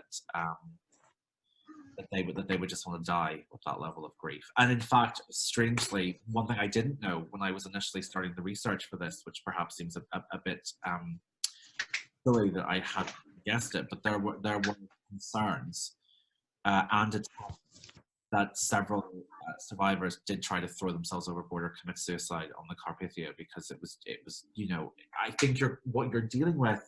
that they would just want to die with that level of grief. And in fact, strangely, one thing I didn't know when I was initially starting the research for this, which perhaps seems a bit silly that I had guessed it, but there were concerns and attempts that several survivors did try to throw themselves overboard or commit suicide on the Carpathia, because it was I think what you're dealing with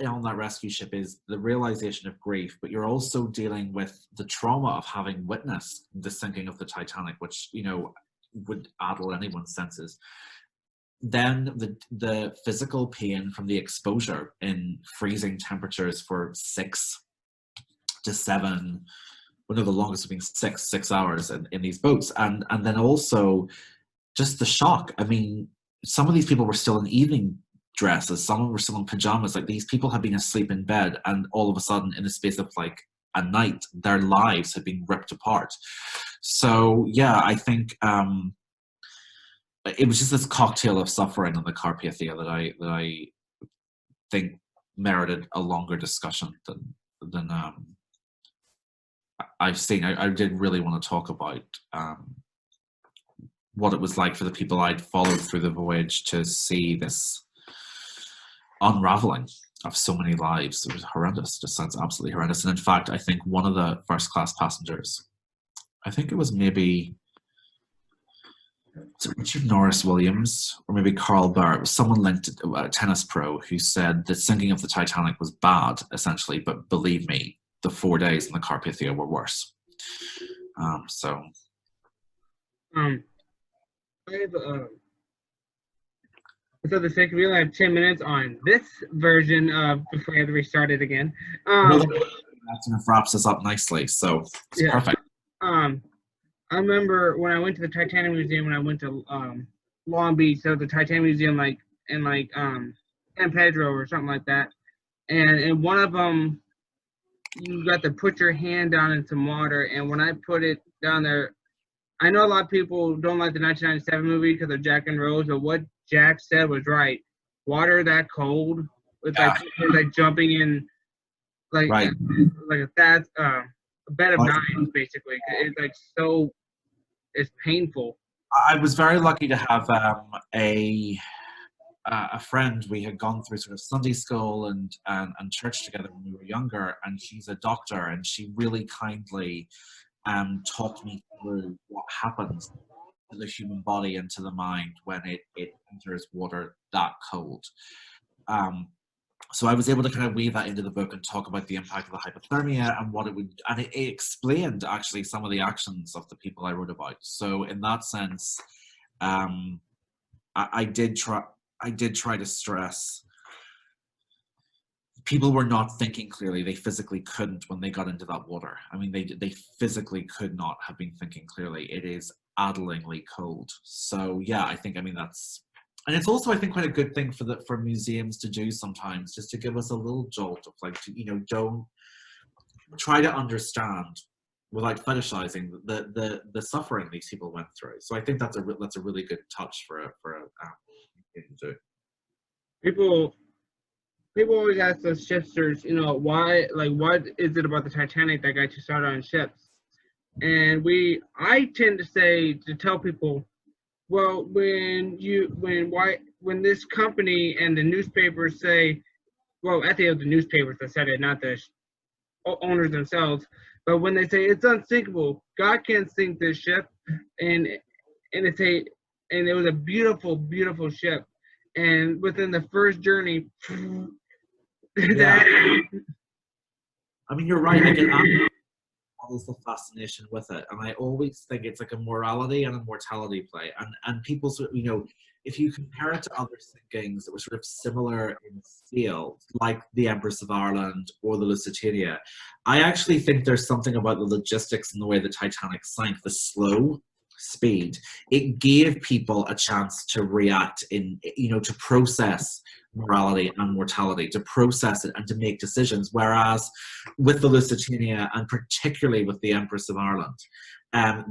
on that rescue ship is the realization of grief, but you're also dealing with the trauma of having witnessed the sinking of the Titanic, which, you know, would addle anyone's senses. Then the physical pain from the exposure in freezing temperatures for 6 to 7, well, no, the longest being 6 hours in these boats, and then also just the shock. I mean, some of these people were still in evening dresses, some were still in pajamas. Like, these people had been asleep in bed, and all of a sudden, in the space of like a night, their lives had been ripped apart. So yeah, I think it was just this cocktail of suffering on the Carpathia that I think merited a longer discussion than I've seen. I did really want to talk about what it was like for the people I'd followed through the voyage to see this unraveling of so many lives. It was horrendous. It just sounds absolutely horrendous. And in fact, I think one of the first class passengers, I think it was maybe Richard Norris Williams or maybe Carl Burr, it was someone linked to a tennis pro, who said the sinking of the Titanic was bad, essentially, but believe me, the 4 days in the Carpathia were worse. So the sake, we only have 10 minutes on this version of before we have to restart it again. That wraps us up nicely, so it's perfect. I remember when I went to the Titanic Museum, when I went to Long Beach, so the Titanic Museum, in San Pedro or something like that, and in one of them, you got to put your hand down in some water, and when I put it down there, I know a lot of people don't like the 1997 movie because of Jack and Rose, but what Jack said was right. Water that cold, it's like jumping in, like right. like a bed of knives, basically. It's like so, it's painful. I was very lucky to have a friend. We had gone through sort of Sunday school and church together when we were younger, and she's a doctor, and she really kindly taught me through what happens to the human body and to the mind when it enters water that cold. So I was able to kind of weave that into the book and talk about the impact of the hypothermia and what it would, and it explained actually some of the actions of the people I wrote about. So in that sense, I did try to stress people were not thinking clearly. They physically couldn't when they got into that water. I mean, they physically could not have been thinking clearly. It is addlingly cold. So yeah, I mean that's, and it's also, I think, quite a good thing for museums to do sometimes, just to give us a little jolt of like, don't try to understand without fetishizing the suffering these people went through. So I think that's a really good touch for a museum to do. People always ask us shipsters, why, like, what is it about the Titanic that got you started on ships? And I tend to tell people, well, when this company and the newspapers say, well, actually it was the newspapers that said it, not the owners themselves, but when they say it's unsinkable, God can't sink this ship, and it was a beautiful, beautiful ship, and within the first journey, yeah. I mean, you're right. I get is the fascination with it, and I always think it's like a morality and a mortality play, and people sort of, if you compare it to other sinkings that were sort of similar in scale, like the Empress of Ireland or the Lusitania, I actually think there's something about the logistics and the way the Titanic sank, the slow speed. It gave people a chance to react to process morality and mortality, to process it and to make decisions. Whereas with the Lusitania, and particularly with the Empress of Ireland,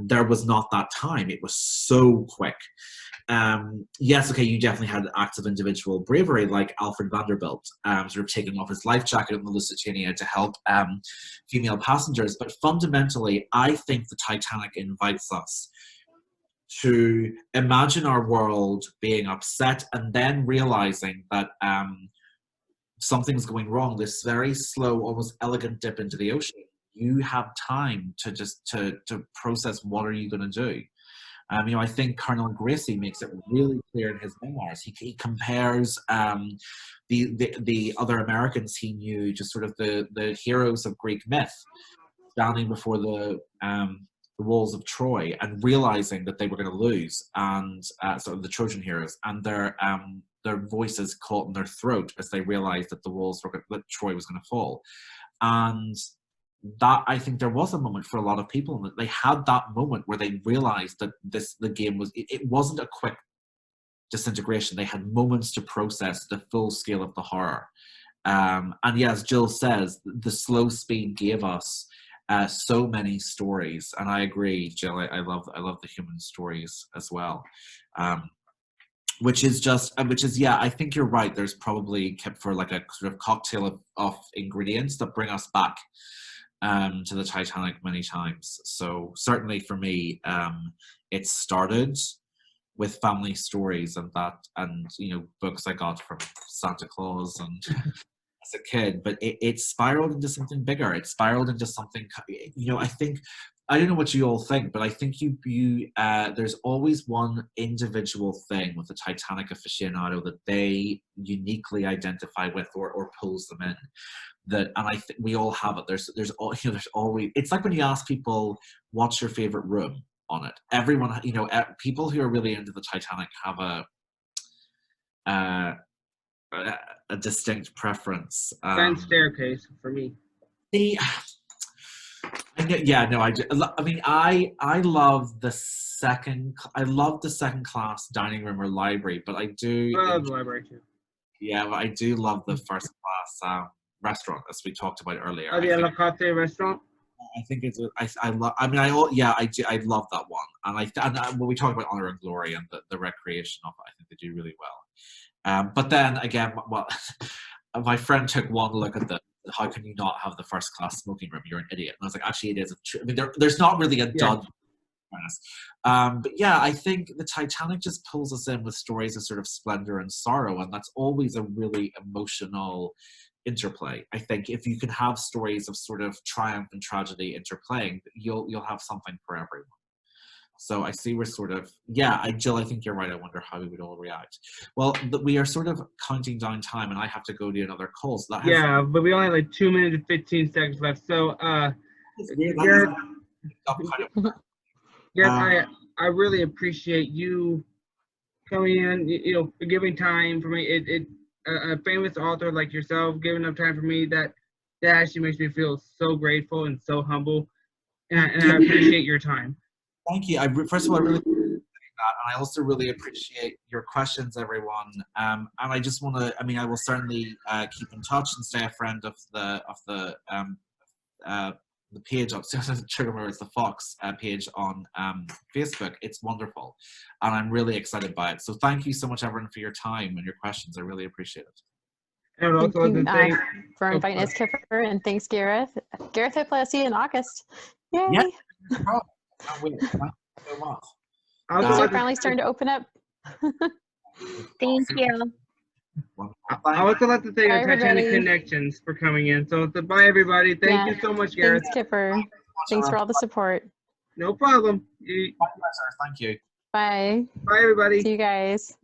there was not that time. It was so quick. Yes, okay, you definitely had acts of individual bravery, like Alfred Vanderbilt, sort of taking off his life jacket in the Lusitania to help female passengers. But fundamentally, I think the Titanic invites us to imagine our world being upset and then realizing that something's going wrong. This very slow, almost elegant dip into the ocean. You have time to just to process what are you going to do. You know, I think Colonel Gracie makes it really clear in his memoirs. He compares the other Americans he knew to sort of the heroes of Greek myth, standing before the walls of Troy and realizing that they were going to lose, and sort of the Trojan heroes, and their voices caught in their throat as they realized that that Troy was going to fall. And that, I think there was a moment for a lot of people that they had that moment where they realized that the game was, it wasn't a quick disintegration. They had moments to process the full scale of the horror. And yeah, as Jill says, the slow speed gave us so many stories, and I agree, Jill. I love the human stories as well, which is yeah. I think you're right. There's probably kept for like a sort of cocktail of ingredients that bring us back to the Titanic many times. So certainly for me, it started with family stories and you know, books I got from Santa Claus and as a kid, but it spiraled into something bigger. It spiraled into something, you know, I don't know what you all think, but I think there's always one individual thing with the Titanic aficionado that they uniquely identify with or pulls them in. And I think we all have it. There's always, it's like when you ask people, what's your favorite room on it? Everyone, you know, people who are really into the Titanic have a distinct preference. Grand staircase for me. I mean, I love the second class dining room or library, but I do. I love the library too. Yeah, but I do love the first class restaurant, as we talked about earlier. Oh, the La Carte restaurant. I think it's. I love. I mean, I do. I love that one, and when we talk about Honor and Glory and the recreation of it, I think they do really well. But then again, well, my friend took one look at how can you not have the first class smoking room? You're an idiot. And I was like, actually, it is. I mean, there's not really a done. But yeah, I think the Titanic just pulls us in with stories of sort of splendor and sorrow, and that's always a really emotional interplay. I think if you can have stories of sort of triumph and tragedy interplaying, you'll have something for everyone. So I see we're sort of, Jill, I think you're right. I wonder how we would all react. Well, we are sort of counting down time, and I have to go to another call. So but we only have like 2 minutes and 15 seconds left. So, Gareth, I really appreciate you coming in, you know, giving time for me. A famous author like yourself giving up time for me, that actually makes me feel so grateful and so humble, and I appreciate your time. Thank you. First of all, I really appreciate that, and I also really appreciate your questions, everyone. And I just want to, I mean, I will certainly keep in touch and stay a friend of the page of it's the Fox page on Facebook. It's wonderful, and I'm really excited by it. So thank you so much, everyone, for your time and your questions. I really appreciate it. And also thank you for inviting us, Kipper, and thanks, Gareth. Gareth, hopefully I'll see you in August. Yay! Yeah, no problem. Can't wait. Thank you so much. So finally starting to open up. Thank you. I also like to thank our Titanic Connections for coming in. So bye, everybody. Thank you so much, Gareth. Thanks, Kipper. Thanks for all the support. No problem. My pleasure. Thank you. Bye. Bye, everybody. See you guys.